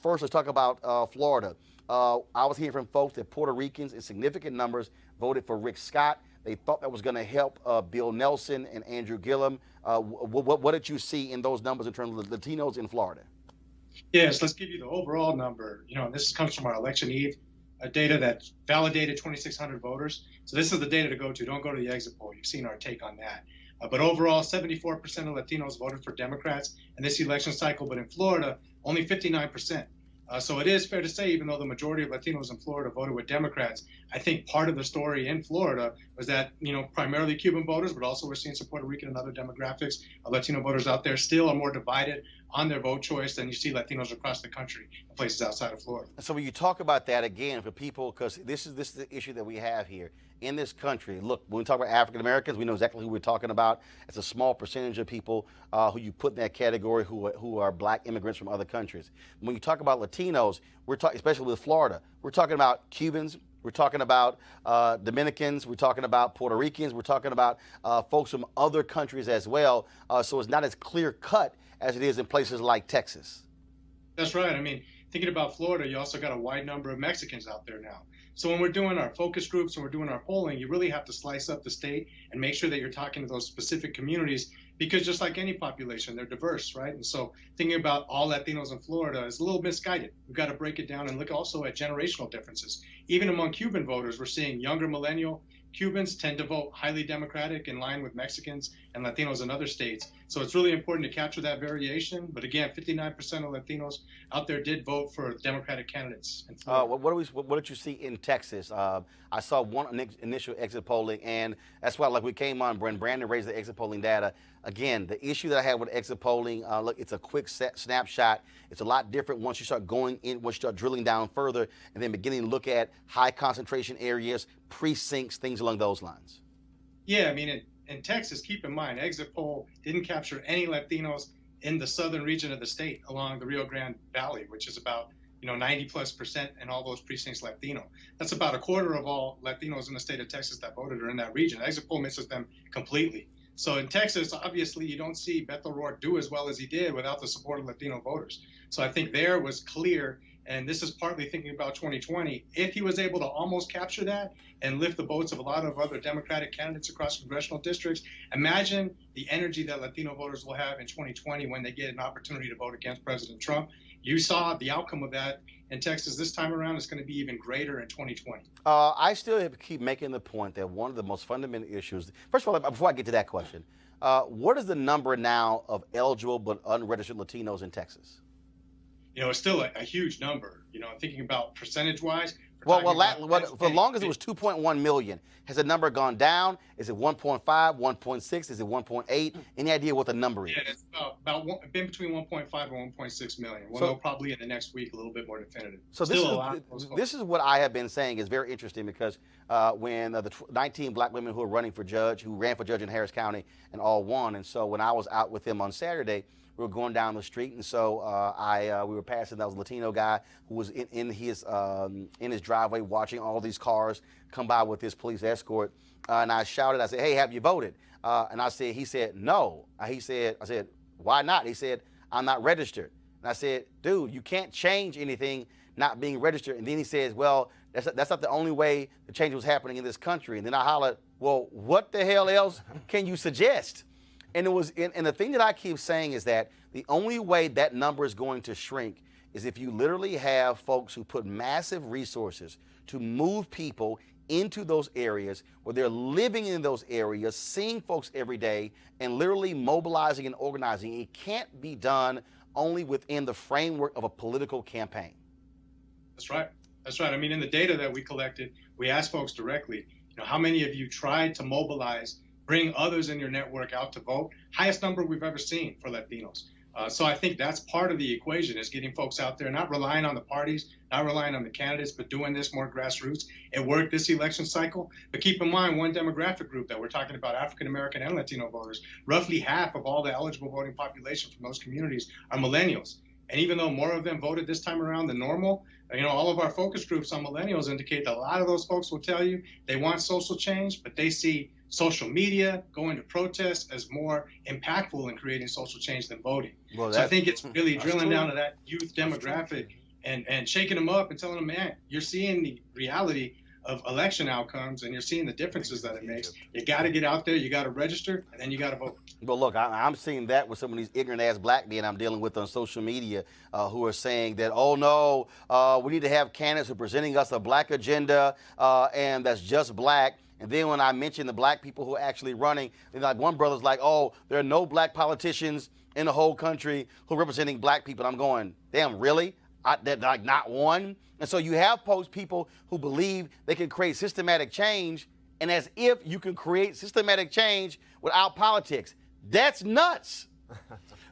First, let's talk about Florida. I was hearing from folks that Puerto Ricans in significant numbers voted for Rick Scott. They thought that was going to help Bill Nelson and Andrew Gillum. What did you see in those numbers in terms of Latinos in Florida? Yes, let's give you the overall number. This comes from our election eve data that validated 2,600 voters. So this is the data to go to. Don't go to the exit poll. You've seen our take on that. But overall, 74% of Latinos voted for Democrats in this election cycle. But in Florida, only 59%. So it is fair to say, even though the majority of Latinos in Florida voted with Democrats, I think part of the story in Florida was that, primarily Cuban voters, but also we're seeing some Puerto Rican and other demographics of Latino voters out there still are more divided on their vote choice than you see Latinos across the country in places outside of Florida. So when you talk about that again for people, because this is the issue that we have here in this country. Look, when we talk about African Americans, we know exactly who we're talking about. It's a small percentage of people who you put in that category who are black immigrants from other countries. When you talk about Latinos, we're talking, especially with Florida, we're talking about Cubans. We're talking about Dominicans. We're talking about Puerto Ricans. We're talking about folks from other countries as well. So it's not as clear cut as it is in places like Texas. That's right. I mean, thinking about Florida, you also got a wide number of Mexicans out there now. So when we're doing our focus groups and we're doing our polling, you really have to slice up the state and make sure that you're talking to those specific communities, because just like any population, they're diverse, right? And so thinking about all Latinos in Florida is a little misguided. We've got to break it down and look also at generational differences. Even among Cuban voters, we're seeing younger millennial Cubans tend to vote highly Democratic in line with Mexicans and Latinos in other states. So it's really important to capture that variation. But again, 59% of Latinos out there did vote for Democratic candidates in Florida. What did you see in Texas? I saw one initial exit polling, and that's why, like, we came on, Brandon raised the exit polling data. Again, the issue that I have with exit polling, look, it's a quick snapshot. It's a lot different once you start going in, once you start drilling down further, and then beginning to look at high concentration areas, precincts, things along those lines. Yeah, I mean, in Texas, keep in mind, exit poll didn't capture any Latinos in the southern region of the state along the Rio Grande Valley, which is about 90+% in all those precincts Latino. That's about a quarter of all Latinos in the state of Texas that voted are in that region. Exit poll misses them completely. So in Texas, obviously, you don't see Beto O'Rourke do as well as he did without the support of Latino voters. So I think there was clear, and this is partly thinking about 2020, if he was able to almost capture that and lift the votes of a lot of other Democratic candidates across congressional districts, imagine the energy that Latino voters will have in 2020 when they get an opportunity to vote against President Trump. You saw the outcome of that in Texas this time around. It's going to be even greater in 2020. I still keep making the point that one of the most fundamental issues, first of all, before I get to that question, what is the number now of eligible but unregistered Latinos in Texas? It's still a huge number, thinking about percentage-wise. For as long as it was 2.1 million, has the number gone down? Is it 1.5, 1.6? Is it 1.8? Any idea what the number is? Yeah, it's been between 1.5 and 1.6 million. We'll know probably in the next week a little bit more definitive. So this is what I have been saying is very interesting, because when the 19 black women who are running for judge, who ran for judge in Harris County and all won, and so when I was out with them on Saturday, we were going down the street, and so we were passing. That was a Latino guy who was in his driveway watching all these cars come by with his police escort, and I shouted. I said, "Hey, have you voted?" And he said, "No." I said, "Why not?" He said, "I'm not registered." And I said, "Dude, you can't change anything not being registered." And then he says, "Well, that's not the only way the change was happening in this country." And then I hollered, "Well, what the hell else can you suggest?" And the thing that I keep saying is that the only way that number is going to shrink is if you literally have folks who put massive resources to move people into those areas where they're living in those areas, seeing folks every day, and literally mobilizing and organizing. It can't be done only within the framework of a political campaign. That's right. That's right. I mean, in the data that we collected, we asked folks directly, how many of you tried to mobilize, bring others in your network out to vote? Highest number we've ever seen for Latinos. So I think that's part of the equation, is getting folks out there, not relying on the parties, not relying on the candidates, but doing this more grassroots. It worked this election cycle. But keep in mind, one demographic group that we're talking about, African American and Latino voters, roughly half of all the eligible voting population from those communities are millennials. And even though more of them voted this time around than normal, all of our focus groups on millennials indicate that a lot of those folks will tell you they want social change, but they see social media, going to protests as more impactful in creating social change than voting. So I think it's really drilling down to that youth demographic and shaking them up and telling them, man, you're seeing the reality of election outcomes and you're seeing the differences that it makes. You got to get out there, you got to register, and then you got to vote. Well, look, I'm seeing that with some of these ignorant-ass black men I'm dealing with on social media who are saying that, oh, no, we need to have candidates who are presenting us a black agenda and that's just black. And then when I mention the black people who are actually running, like one brother's like, oh, there are no black politicians in the whole country who are representing black people. I'm going, damn, really? That like not one. And so you have people who believe they can create systematic change, and as if you can create systematic change without politics. That's nuts.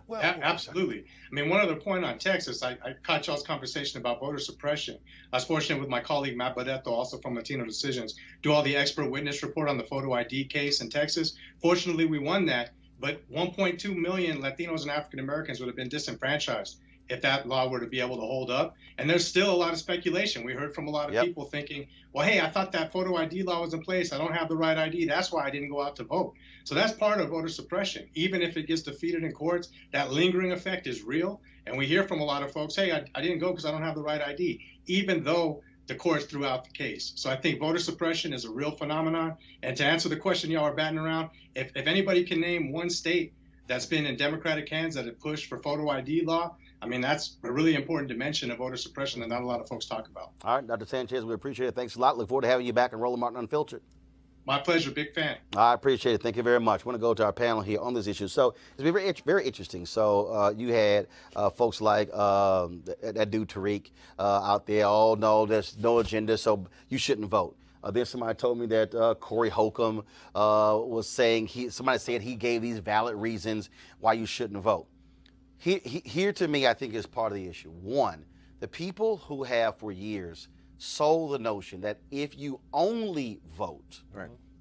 Well, Absolutely. I mean, one other point on Texas, I caught y'all's conversation about voter suppression. I was fortunate with my colleague Matt Badetto, also from Latino Decisions, do all the expert witness report on the photo ID case in Texas. Fortunately, we won that, but 1.2 million Latinos and African Americans would have been disenfranchised if that law were to be able to hold up. And there's still a lot of speculation. We heard from a lot of people thinking, well, hey, I thought that photo ID law was in place. I don't have the right ID. That's why I didn't go out to vote. So that's part of voter suppression. Even if it gets defeated in courts, that lingering effect is real. And we hear from a lot of folks, hey, I didn't go because I don't have the right ID, even though the courts threw out the case. So I think voter suppression is a real phenomenon. And to answer the question y'all are batting around, if anybody can name one state that's been in Democratic hands that have pushed for photo ID law, I mean, that's a really important dimension of voter suppression that not a lot of folks talk about. All right, Dr. Sanchez, we appreciate it. Thanks a lot. Look forward to having you back on Roland Martin Unfiltered. My pleasure. Big fan. I appreciate it. Thank you very much. I want to go to our panel here on this issue. So it's been very interesting. So you had folks like that dude Tariq out there. Oh, no, there's no agenda, so you shouldn't vote. Then somebody told me that Corey Holcomb was saying, somebody said he gave these valid reasons why you shouldn't vote. Here to me, I think is part of the issue. One, the people who have for years sold the notion that if you only vote,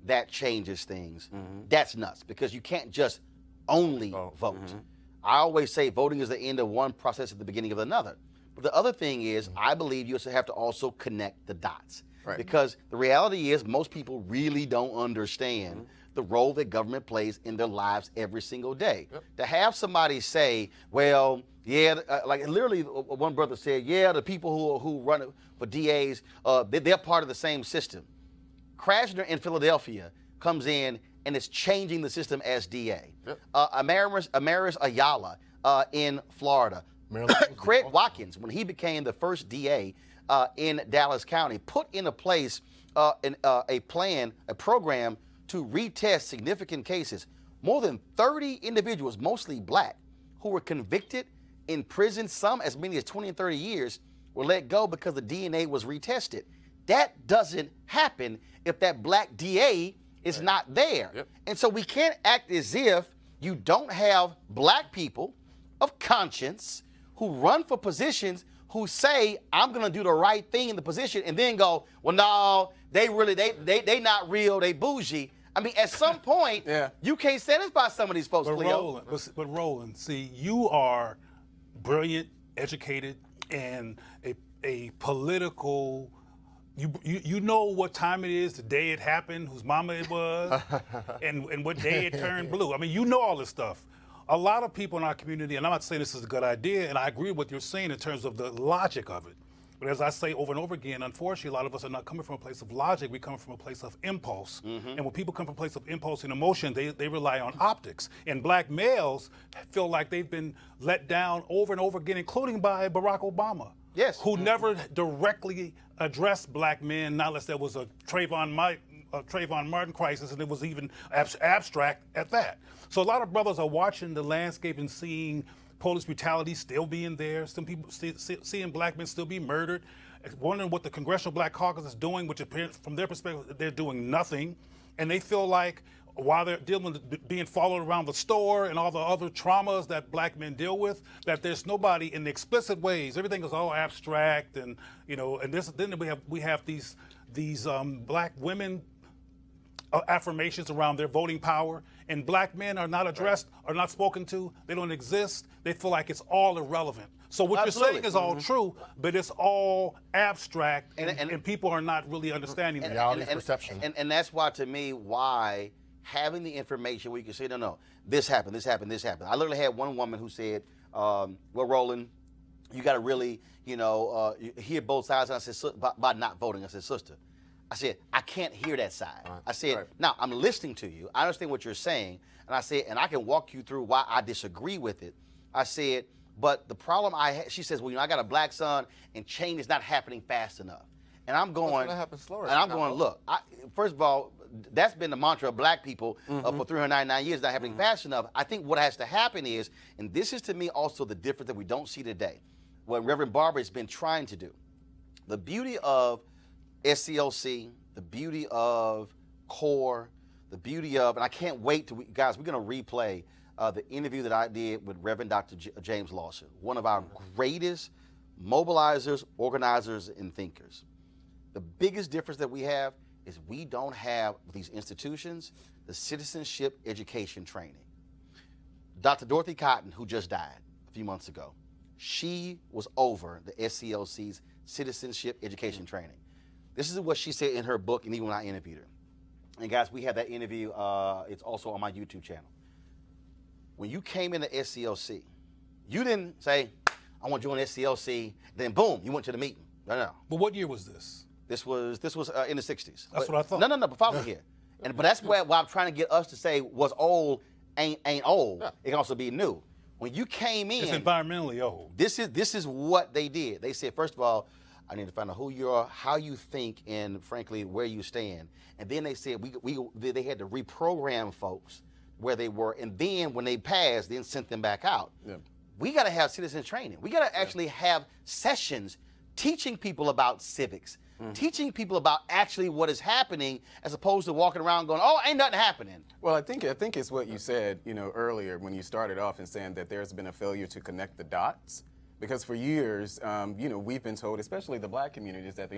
that changes things. That's nuts, because you can't just only vote. I always say voting is the end of one process at the beginning of another. But the other thing is, I believe you have to also connect the dots. Because the reality is most people really don't understand the role that government plays in their lives every single day. To have somebody say, well, yeah, like literally one brother said, yeah, the people who run for DAs, they're part of the same system. Krasner in Philadelphia comes in and is changing the system as DA. Amaris Ayala in Florida. Craig Watkins, when he became the first DA in Dallas County, put into place a program to retest significant cases. More than 30 individuals, mostly black, who were convicted in prison, some as many as 20 and 30 years, were let go because the DNA was retested. That doesn't happen if that black DA is not there. And so we can't act as if you don't have black people of conscience who run for positions who say, I'm going to do the right thing in the position, and then go, well, no, they not real, they bougie. I mean, at some point, you can't satisfy some of these folks, Cleo. But Roland, see, you are brilliant, educated, and a political, you know what time it is, the day it happened, whose mama it was, and what day it turned blue. I mean, you know all this stuff. A lot of people in our community, and I'm not saying this is a good idea, and I agree with what you're saying in terms of the logic of it. But as I say over and over again, unfortunately, a lot of us are not coming from a place of logic. We come from a place of impulse. And when people come from a place of impulse and emotion, they rely on optics. And black males feel like they've been let down over and over again, including by Barack Obama. Who never directly addressed black men, not unless there was a Trayvon Martin crisis, and it was even abstract at that. So a lot of brothers are watching the landscape and seeing police brutality still being there, some people seeing black men still be murdered, wondering what the Congressional Black Caucus is doing, which from their perspective, they're doing nothing. And they feel like while they're dealing with being followed around the store and all the other traumas that black men deal with, that there's nobody in the explicit ways. Everything is all abstract, and then we have these black women affirmations around their voting power, and black men are not addressed, are not spoken to, they don't exist, they feel like it's all irrelevant. So what you're saying is all true, but it's all abstract, and people are not really understanding that. Reality is perception. And that's why, to me, why having the information where you can say, no, this happened, this happened, this happened. I literally had one woman who said, well, Roland, you got to really, hear both sides. And I said, by not voting, I said, sister, I said, I can't hear that side. I said, now, I'm listening to you. I understand what you're saying. And I said, and I can walk you through why I disagree with it. I said, but the problem she says, well, I got a black son, and change is not happening fast enough. And I'm going, look, first of all, that's been the mantra of black people for 399 years, not happening fast enough. I think what has to happen is, and this is to me also the difference that we don't see today, what Reverend Barber has been trying to do. The beauty of SCLC, the beauty of CORE, the beauty of, and I can't wait to, guys, we're going to replay the interview that I did with Reverend Dr. James Lawson, one of our greatest mobilizers, organizers, and thinkers. The biggest difference that we have is we don't have these institutions the citizenship education training. Dr. Dorothy Cotton, who just died a few months ago, she was over the SCLC's citizenship education training. This is what she said in her book, and even when I interviewed her. And guys, we have that interview. It's also on my YouTube channel. When you came into SCLC, you didn't say, I want to join SCLC, then boom, you went to the meeting. No. But what year was this? This was in the 60s. That's what I thought. No, but follow me here. But that's why I'm trying to get us to say what's old ain't old. Yeah. It can also be new. When you came in, it's environmentally old. This is what they did. They said, first of all, I need to find out who you are, how you think, and frankly, where you stand. And then they said they had to reprogram folks where they were, and then when they passed, then sent them back out. Yeah. We got to have citizen training. We got to actually have sessions teaching people about civics, teaching people about actually what is happening, as opposed to walking around going, "Oh, ain't nothing happening." Well, I think it's what you said, earlier when you started off and saying that there's been a failure to connect the dots. Because for years, we've been told, especially the black communities, that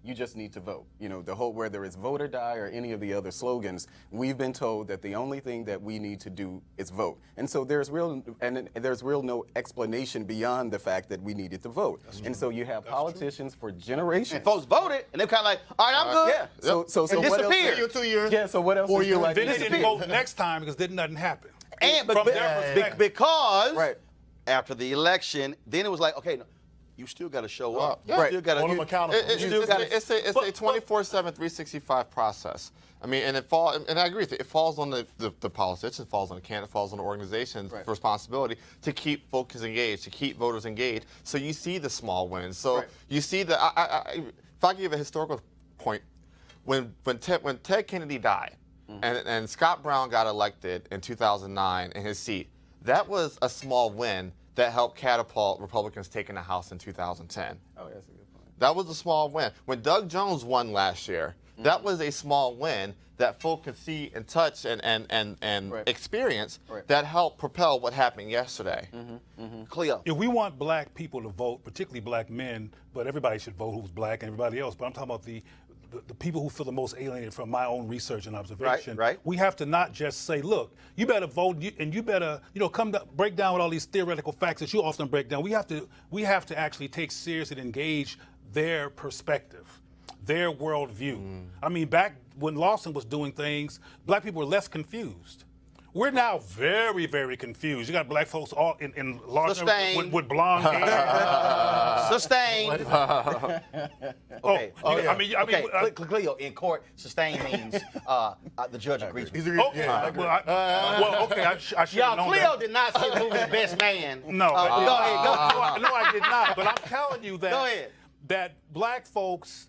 you just need to vote. The whole, whether it's vote or die or any of the other slogans, we've been told that the only thing that we need to do is vote. And so there's real no explanation beyond the fact that we needed to vote. And so you have politicians for generations. And folks voted, and they're kind of like, all right, I'm good. Yeah. So what else? 2 years. Yeah. So what else? 4 years. Then they didn't vote next time because then nothing happened. And because. Right. After the election, then it was like, okay, no, you still got to show up. You still got to hold them accountable. It's a 24/7, 365 process. I mean, and I agree with you. It falls on the politicians, it falls on the candidate, it falls on the organization's responsibility to keep folks engaged, to keep voters engaged. So you see the small wins. So you see if I give a historical point, when Ted Kennedy died, and Scott Brown got elected in 2009 in his seat. That was a small win that helped catapult Republicans taking the House in 2010. Oh, that's a good point. That was a small win. When Doug Jones won last year, that was a small win that folk could see and touch and experience that helped propel what happened yesterday. Cleo. If we want black people to vote, particularly black men, but everybody should vote who's black and everybody else, but I'm talking about the people who feel the most alienated from my own research and observation. Right. We have to not just say, look, you better vote and you better, come to break down with all these theoretical facts that you often break down. We have to actually take seriously and engage their perspective, their worldview. I mean, back when Lawson was doing things, black people were less confused. We're now very, very confused. You got black folks all in large with blonde hair. Sustained. Okay. Cleo, in court, sustained means the judge agrees with you. Okay. I should have known Cleo that. did not see the movie Best Man. No. Go ahead. No, I did not. But I'm telling you that, Go ahead. that black folks.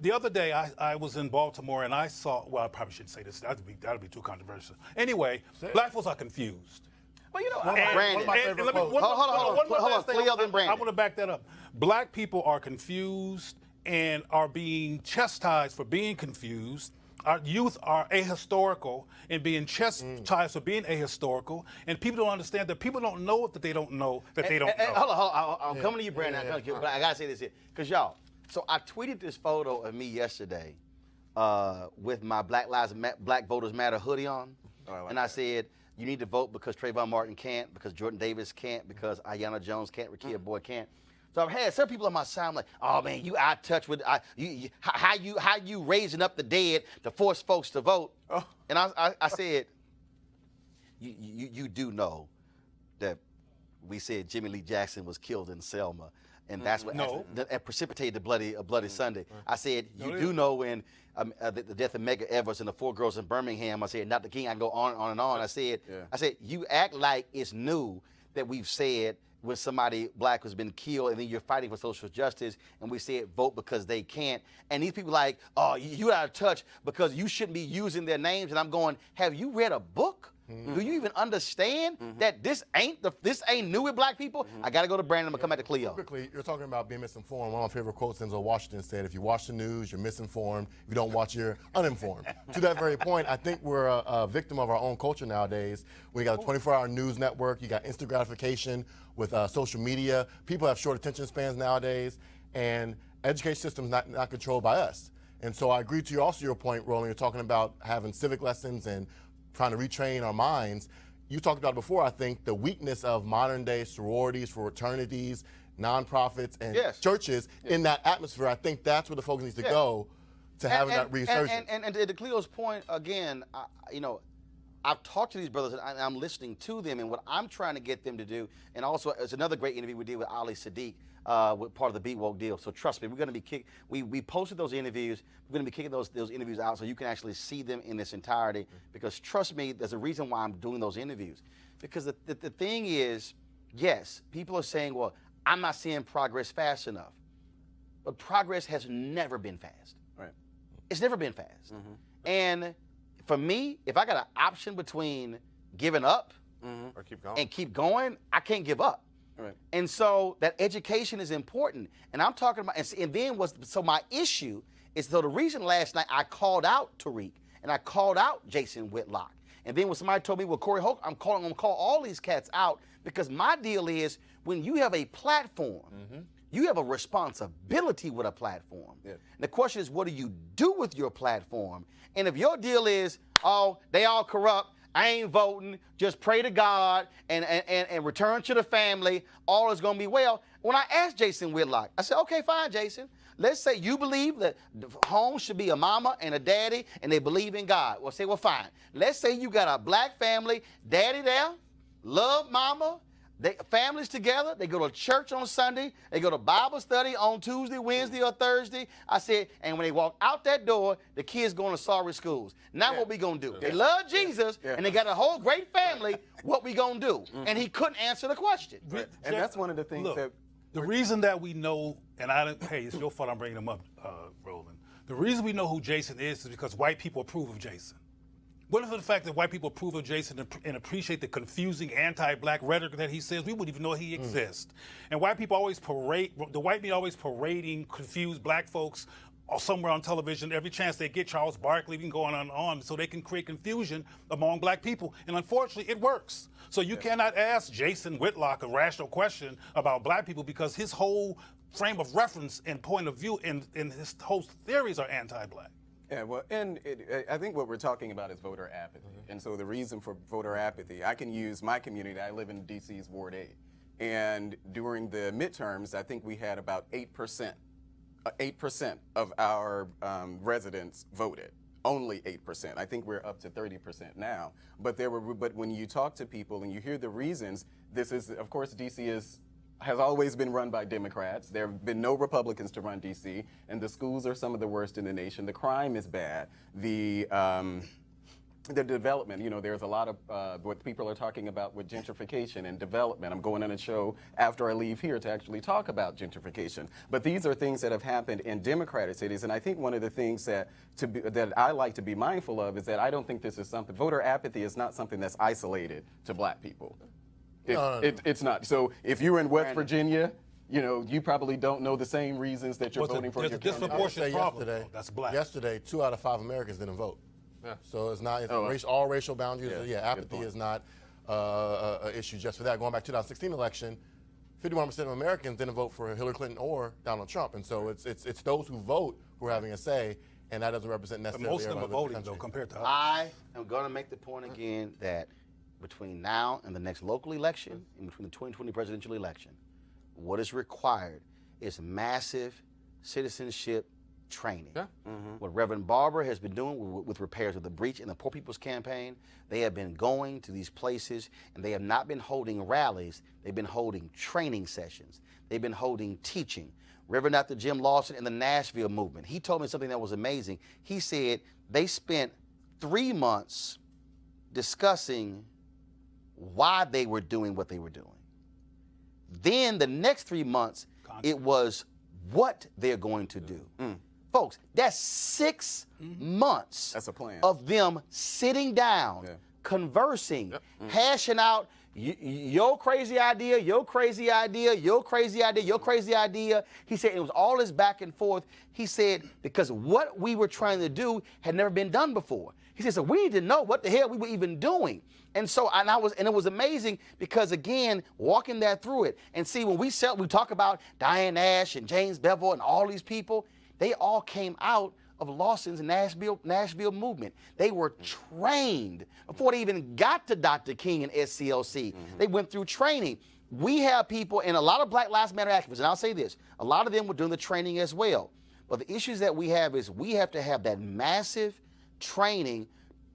The other day, I was in Baltimore and I saw. Well, I probably shouldn't say this. That'd be too controversial. Anyway, black folks are confused. Well, Brandon. Hold on. Cleo, then Brandon. I want to back that up. Black people are confused and are being chastised for being confused. Our youth are ahistorical and being chastised for being ahistorical. And people don't understand that people don't know that they don't know that they don't know. Hold on. I'm coming to you, Brandon. But I got to say this here. Because y'all, so I tweeted this photo of me yesterday with my Black Voters Matter hoodie on. I said, you need to vote because Trayvon Martin can't, because Jordan Davis can't, because Ayanna Jones can't, Rakia Boyd can't. So I've had some people on my side, I'm like, oh man, you out of touch with how you raising up the dead to force folks to vote. And I said, you do know that we said Jimmy Lee Jackson was killed in Selma, and that's what that precipitated a bloody Sunday. I said, you do know when the death of Medgar Evers and the 4 girls in Birmingham. I said, not the king. I go on and on. I said, you act like it's new that we've said when somebody black has been killed and then you're fighting for social justice, and we said vote because they can't. And these people like, oh, you out of touch because you shouldn't be using their names. And I'm going, have you read a book? Do you even understand that this ain't new with black people? I got to go to Brandon. I'm going to come back to Cleo. Quickly, you're talking about being misinformed. One of my favorite quotes, Denzel Washington said, if you watch the news, you're misinformed. If you don't watch, you're uninformed. To that very point, I think we're a victim of our own culture nowadays. We got a 24-hour news network. You got instant gratification with social media. People have short attention spans nowadays, and education system is not controlled by us. And so I agree to your point, Roland. You're talking about having civic lessons and trying to retrain our minds. You talked about before, I think, the weakness of modern day sororities, fraternities, nonprofits, and churches in that atmosphere. I think that's where the focus needs to go to having that resurgence. And to Cleo's point, again, I've talked to these brothers and I'm listening to them, and what I'm trying to get them to do, and also it's another great interview we did with Ali Sadiq, with part of the Beat Woke deal. So trust me, we're going to be we posted those interviews. We're going to be kicking those interviews out so you can actually see them in this entirety. Because trust me, there's a reason why I'm doing those interviews. Because the thing is, yes, people are saying, well, I'm not seeing progress fast enough. But progress has never been fast. Right. It's never been fast. And for me, if I got an option between giving up or keep going, I can't give up. Right. And so that education is important. And I'm talking about, and then so my issue is, so the reason last night I called out Tariq and I called out Jason Whitlock. And then when somebody told me, well, Corey Holt, I'm going to call all these cats out, because my deal is, when you have a platform, you have a responsibility with a platform. Yeah. And the question is, what do you do with your platform? And if your deal is, oh, they all corrupt, I ain't voting, just pray to God and return to the family, all is going to be well. When I asked Jason Whitlock, I said, okay, fine, Jason. Let's say you believe that the home should be a mama and a daddy, and they believe in God. Well, say, well, fine. Let's say you got a black family, daddy there, love mama, families together, they go to church on Sunday, they go to Bible study on Tuesday, Wednesday, or Thursday. I said, and when they walk out that door, the kids going to sorry schools. Now what we going to do? They love Jesus, and they got a whole great family. What we going to do? And he couldn't answer the question. Right. And that's one of the things that... The reason that we know, and hey, it's your fault I'm bringing him up, Roland. The reason we know who Jason is because white people approve of Jason. What if the fact that white people approve of Jason and appreciate the confusing anti-black rhetoric that he says, we wouldn't even know he exists. And white people always the white media always parading confused black folks or somewhere on television every chance they get. Charles Barkley, we can go on and on, so they can create confusion among black people. And unfortunately, it works. So you cannot ask Jason Whitlock a rational question about black people, because his whole frame of reference and point of view and his whole theories are anti-black. Yeah, well, and I think what we're talking about is voter apathy. And so the reason for voter apathy, I can use my community. I live in DC's Ward 8. And during the midterms, I think we had about 8% of our residents voted. Only 8%. I think we're up to 30% now. But when you talk to people and you hear the reasons, this is, of course, DC has always been run by Democrats. There have been no Republicans to run D.C., and the schools are some of the worst in the nation. The crime is bad. The development, there's a lot of what people are talking about with gentrification and development. I'm going on a show after I leave here to actually talk about gentrification. But these are things that have happened in Democratic cities, and I think one of the things that I like to be mindful of is that I don't think this is something, voter apathy is not something that's isolated to black people. It's not. So if you're in West Virginia, you probably don't know the same reasons that you're voting for your candidate. Disproportionate problem. That's black. Yesterday, 2 out of 5 Americans didn't vote. Yeah. So it's not all racial boundaries. Apathy is not an issue just for that. Going back to the 2016 election, 51% of Americans didn't vote for Hillary Clinton or Donald Trump, and so it's those who vote who are having a say, and that doesn't represent necessarily. But most of them are voting though, compared to us. I am going to make the point again that between now and the next local election, and between the 2020 presidential election, what is required is massive citizenship training. Yeah. What Reverend Barber has been doing with Repairs of the Breach and the Poor People's Campaign, they have been going to these places, and they have not been holding rallies. They've been holding training sessions. They've been holding teaching. Reverend Dr. Jim Lawson in the Nashville movement, he told me something that was amazing. He said they spent 3 months discussing why they were doing what they were doing. Then the next 3 months, it was what they're going to do. Folks, that's 6 months That's a plan. of them sitting down, conversing, hashing out your crazy idea, your crazy idea, your crazy idea, your crazy idea. He said it was all this back and forth. He said because what we were trying to do had never been done before. He said, so we need to know what the hell we were even doing. And so, and it was amazing because again, walking that through it and see when we talk about Diane Nash and James Bevel and all these people, they all came out of Lawson's Nashville movement. They were trained before they even got to Dr. King and SCLC. They went through training. We have people, and a lot of Black Lives Matter activists, and I'll say this, a lot of them were doing the training as well. But the issues that we have is we have to have that massive training.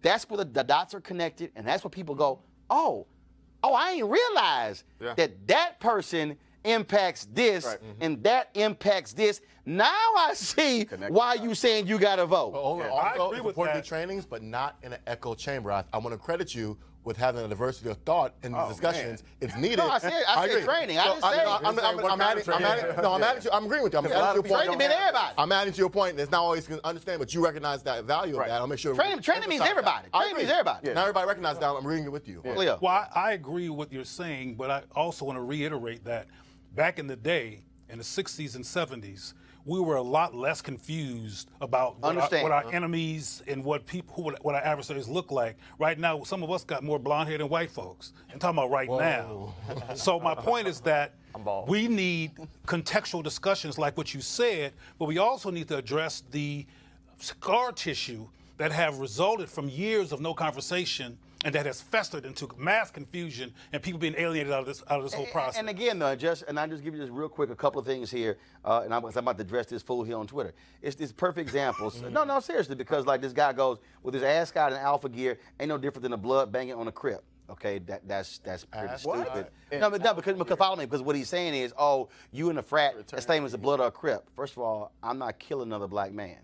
That's where the dots are connected, and that's where people go, oh, I ain't realize that person impacts this and that impacts this. Now I see why you saying you got to vote. But also, it's important to trainings, but not in an echo chamber. I want to credit you with having a diversity of thought in these discussions. It's needed. No, I said training. I didn't say. I'm agreeing with you. I'm adding to your point. Training means everybody. I'm adding to your point. And it's not always going to understand, but you recognize that value of that. I'll make sure. Training means everybody. Training means everybody. Not everybody recognizes that. I'm reading it with you. Leo. Well, I agree with what you're saying, but I also want to reiterate that back in the day, in the 60s and 70s, we were a lot less confused about what our enemies and what our adversaries look like. Right now, some of us got more blonde hair than white folks. I'm talking about right now. So my point is that we need contextual discussions like what you said, but we also need to address the scar tissue that have resulted from years of no conversation and that has festered into mass confusion and people being alienated out of this whole process. And again, though, I just give you just real quick a couple of things here, and I'm about to address this fool here on Twitter. It's perfect examples. No, seriously, because like this guy goes with his ass guy in alpha gear, ain't no different than a blood banging on a crib. Okay, that's pretty stupid. No, because follow me, because what he's saying is, oh, you in a frat, that's same as the blood or a crip. First of all, I'm not killing another black man.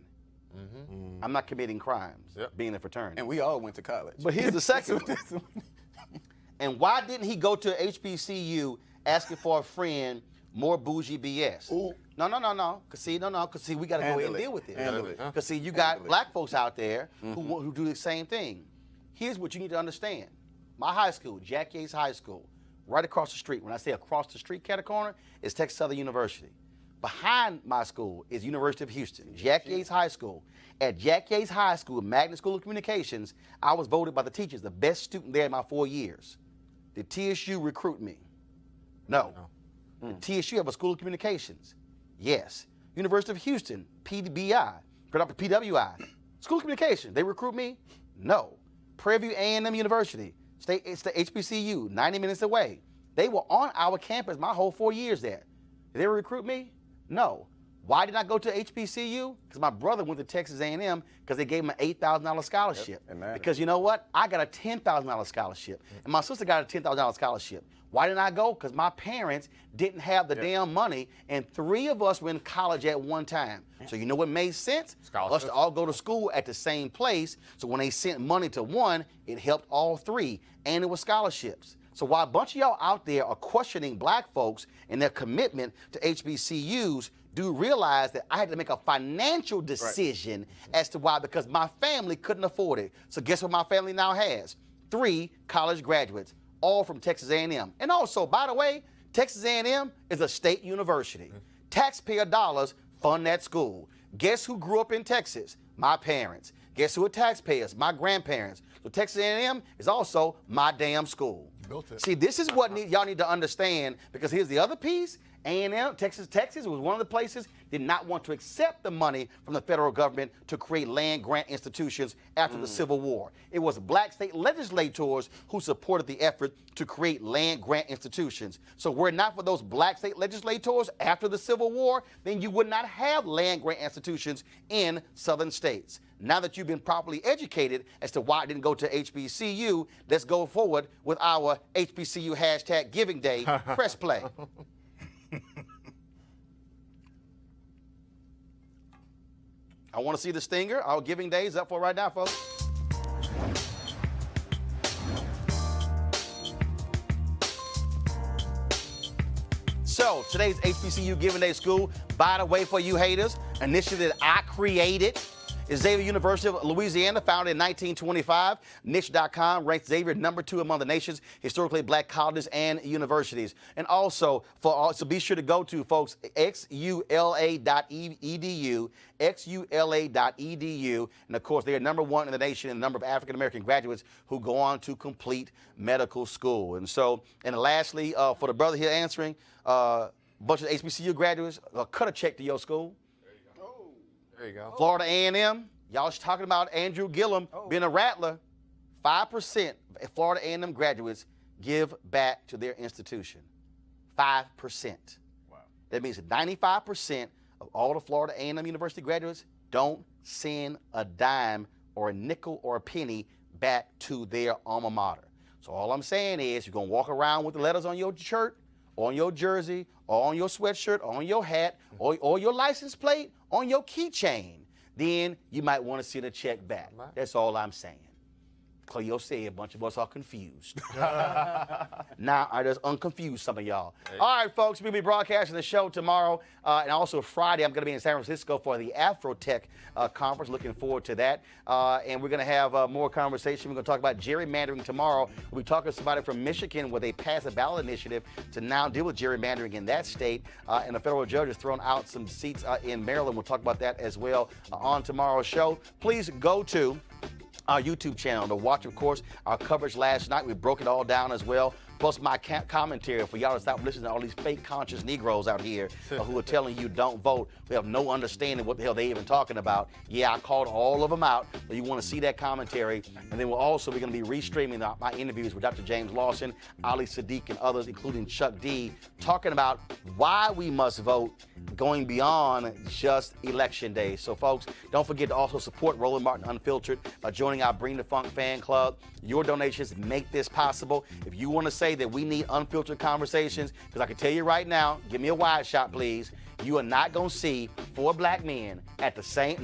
I'm not committing crimes being in a fraternity. And we all went to college. But here's the second one. And why didn't he go to HBCU asking for a friend, more bougie BS? Ooh. No. Because see, we got to go ahead and deal with it. Because see, you got black folks out there who do the same thing. Here's what you need to understand. My high school, Jack Yates High School, right across the street. When I say across the street, cat corner, is Texas Southern University. Behind my school is University of Houston, Jack Yates High School. At Jack Yates High School, Magnet School of Communications, I was voted by the teachers the best student there in my 4 years. Did TSU recruit me? No. Did TSU have a School of Communications? Yes. University of Houston, PWI, School of Communications, they recruit me? No. Prairie View A&M University, it's the HBCU, 90 minutes away. They were on our campus my whole 4 years there. Did they recruit me? No. Why did I go to HBCU? Because my brother went to Texas A&M because they gave him an $8,000 scholarship. Because you know what? I got a $10,000 scholarship. And my sister got a $10,000 scholarship. Why didn't I go? Because my parents didn't have the damn money, and 3 of us were in college at one time. So you know what made sense? Us to all go to school at the same place. So when they sent money to one, it helped all 3, and it was scholarships. So while a bunch of y'all out there are questioning black folks and their commitment to HBCUs, do realize that I had to make a financial decision as to why, because my family couldn't afford it. So guess what my family now has? 3 college graduates, all from Texas A&M. And also, by the way, Texas A&M is a state university. Taxpayer dollars fund that school. Guess who grew up in Texas? My parents. Guess who are taxpayers? My grandparents. So Texas A&M is also my damn school. See, this is what y'all need to understand, because here's the other piece. A&M, Texas was one of the places did not want to accept the money from the federal government to create land grant institutions after the Civil War. It was black state legislators who supported the effort to create land grant institutions. So were it not for those black state legislators after the Civil War, then you would not have land grant institutions in southern states. Now that you've been properly educated as to why I didn't go to HBCU, let's go forward with our HBCU hashtag Giving Day. Press play. I want to see the stinger. Our Giving Day is up for right now, folks. So today's HBCU Giving Day School, by the way, for you haters, initiative that I created. Xavier University of Louisiana, founded in 1925. Niche.com ranks Xavier #2 among the nation's historically black colleges and universities. And also, so be sure to go to, folks, xula.edu, xula.edu. And of course, they are #1 in the nation in the number of African American graduates who go on to complete medical school. And so, and lastly, for the brother here answering, bunch of HBCU graduates, cut a check to your school. There you go. Florida A&M, y'all was talking about Andrew Gillum being a rattler. 5% of Florida A&M graduates give back to their institution. 5%. Wow. That means that 95% of all the Florida A&M University graduates don't send a dime or a nickel or a penny back to their alma mater. So all I'm saying is you're going to walk around with the letters on your shirt, on your jersey, or on your sweatshirt, or on your hat, or your license plate, on your keychain. Then you might want to send a check back. That's all I'm saying. Cleo said a bunch of us are confused. Now I just unconfused some of y'all. Hey. All right, folks, we'll be broadcasting the show tomorrow. And also Friday, I'm going to be in San Francisco for the Afrotech conference. Looking forward to that. And we're going to have more conversation. We're going to talk about gerrymandering tomorrow. We'll be talking to somebody from Michigan where they passed a ballot initiative to now deal with gerrymandering in that state. And a federal judge has thrown out some seats in Maryland. We'll talk about that as well on tomorrow's show. Please go to our YouTube channel to watch, of course, our coverage last night. We broke it all down as well, plus my commentary for y'all to stop listening to all these fake conscious Negroes out here who are telling you don't vote. We have no understanding what the hell they even talking about. Yeah, I called all of them out, so you want to see that commentary. And then we're going to be restreaming my interviews with Dr. James Lawson, Ali Sadiq, and others, including Chuck D, talking about why we must vote going beyond just election day. So, folks, don't forget to also support Roland Martin Unfiltered by joining our Bring the Funk fan club. Your donations make this possible. If you want to say that we need unfiltered conversations, because I can tell you right now, give me a wide shot, please. You are not going to see 5 black men at the same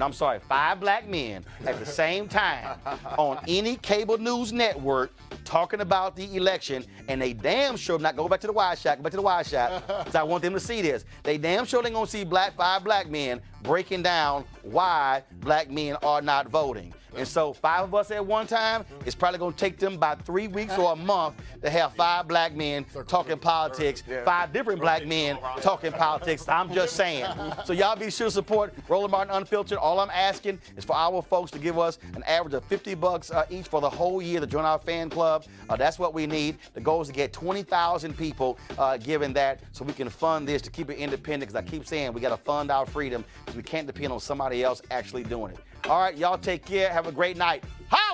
time on any cable news network talking about the election, and they damn sure not go back to the wide shot, because I want them to see this. They damn sure they're going to see 5 black men breaking down why black men are not voting. And so 5 of us at one time, it's probably going to take them about 3 weeks or a month to have 5 black men talking politics, 5 different black men talking politics. I'm just saying. So y'all be sure to support Roland Martin Unfiltered. All I'm asking is for our folks to give us an average of $50 each for the whole year to join our fan club. That's what we need. The goal is to get 20,000 people giving that so we can fund this to keep it independent, because I keep saying we got to fund our freedom because we can't depend on somebody else actually doing it. All right, y'all take care. Have a great night. Hi!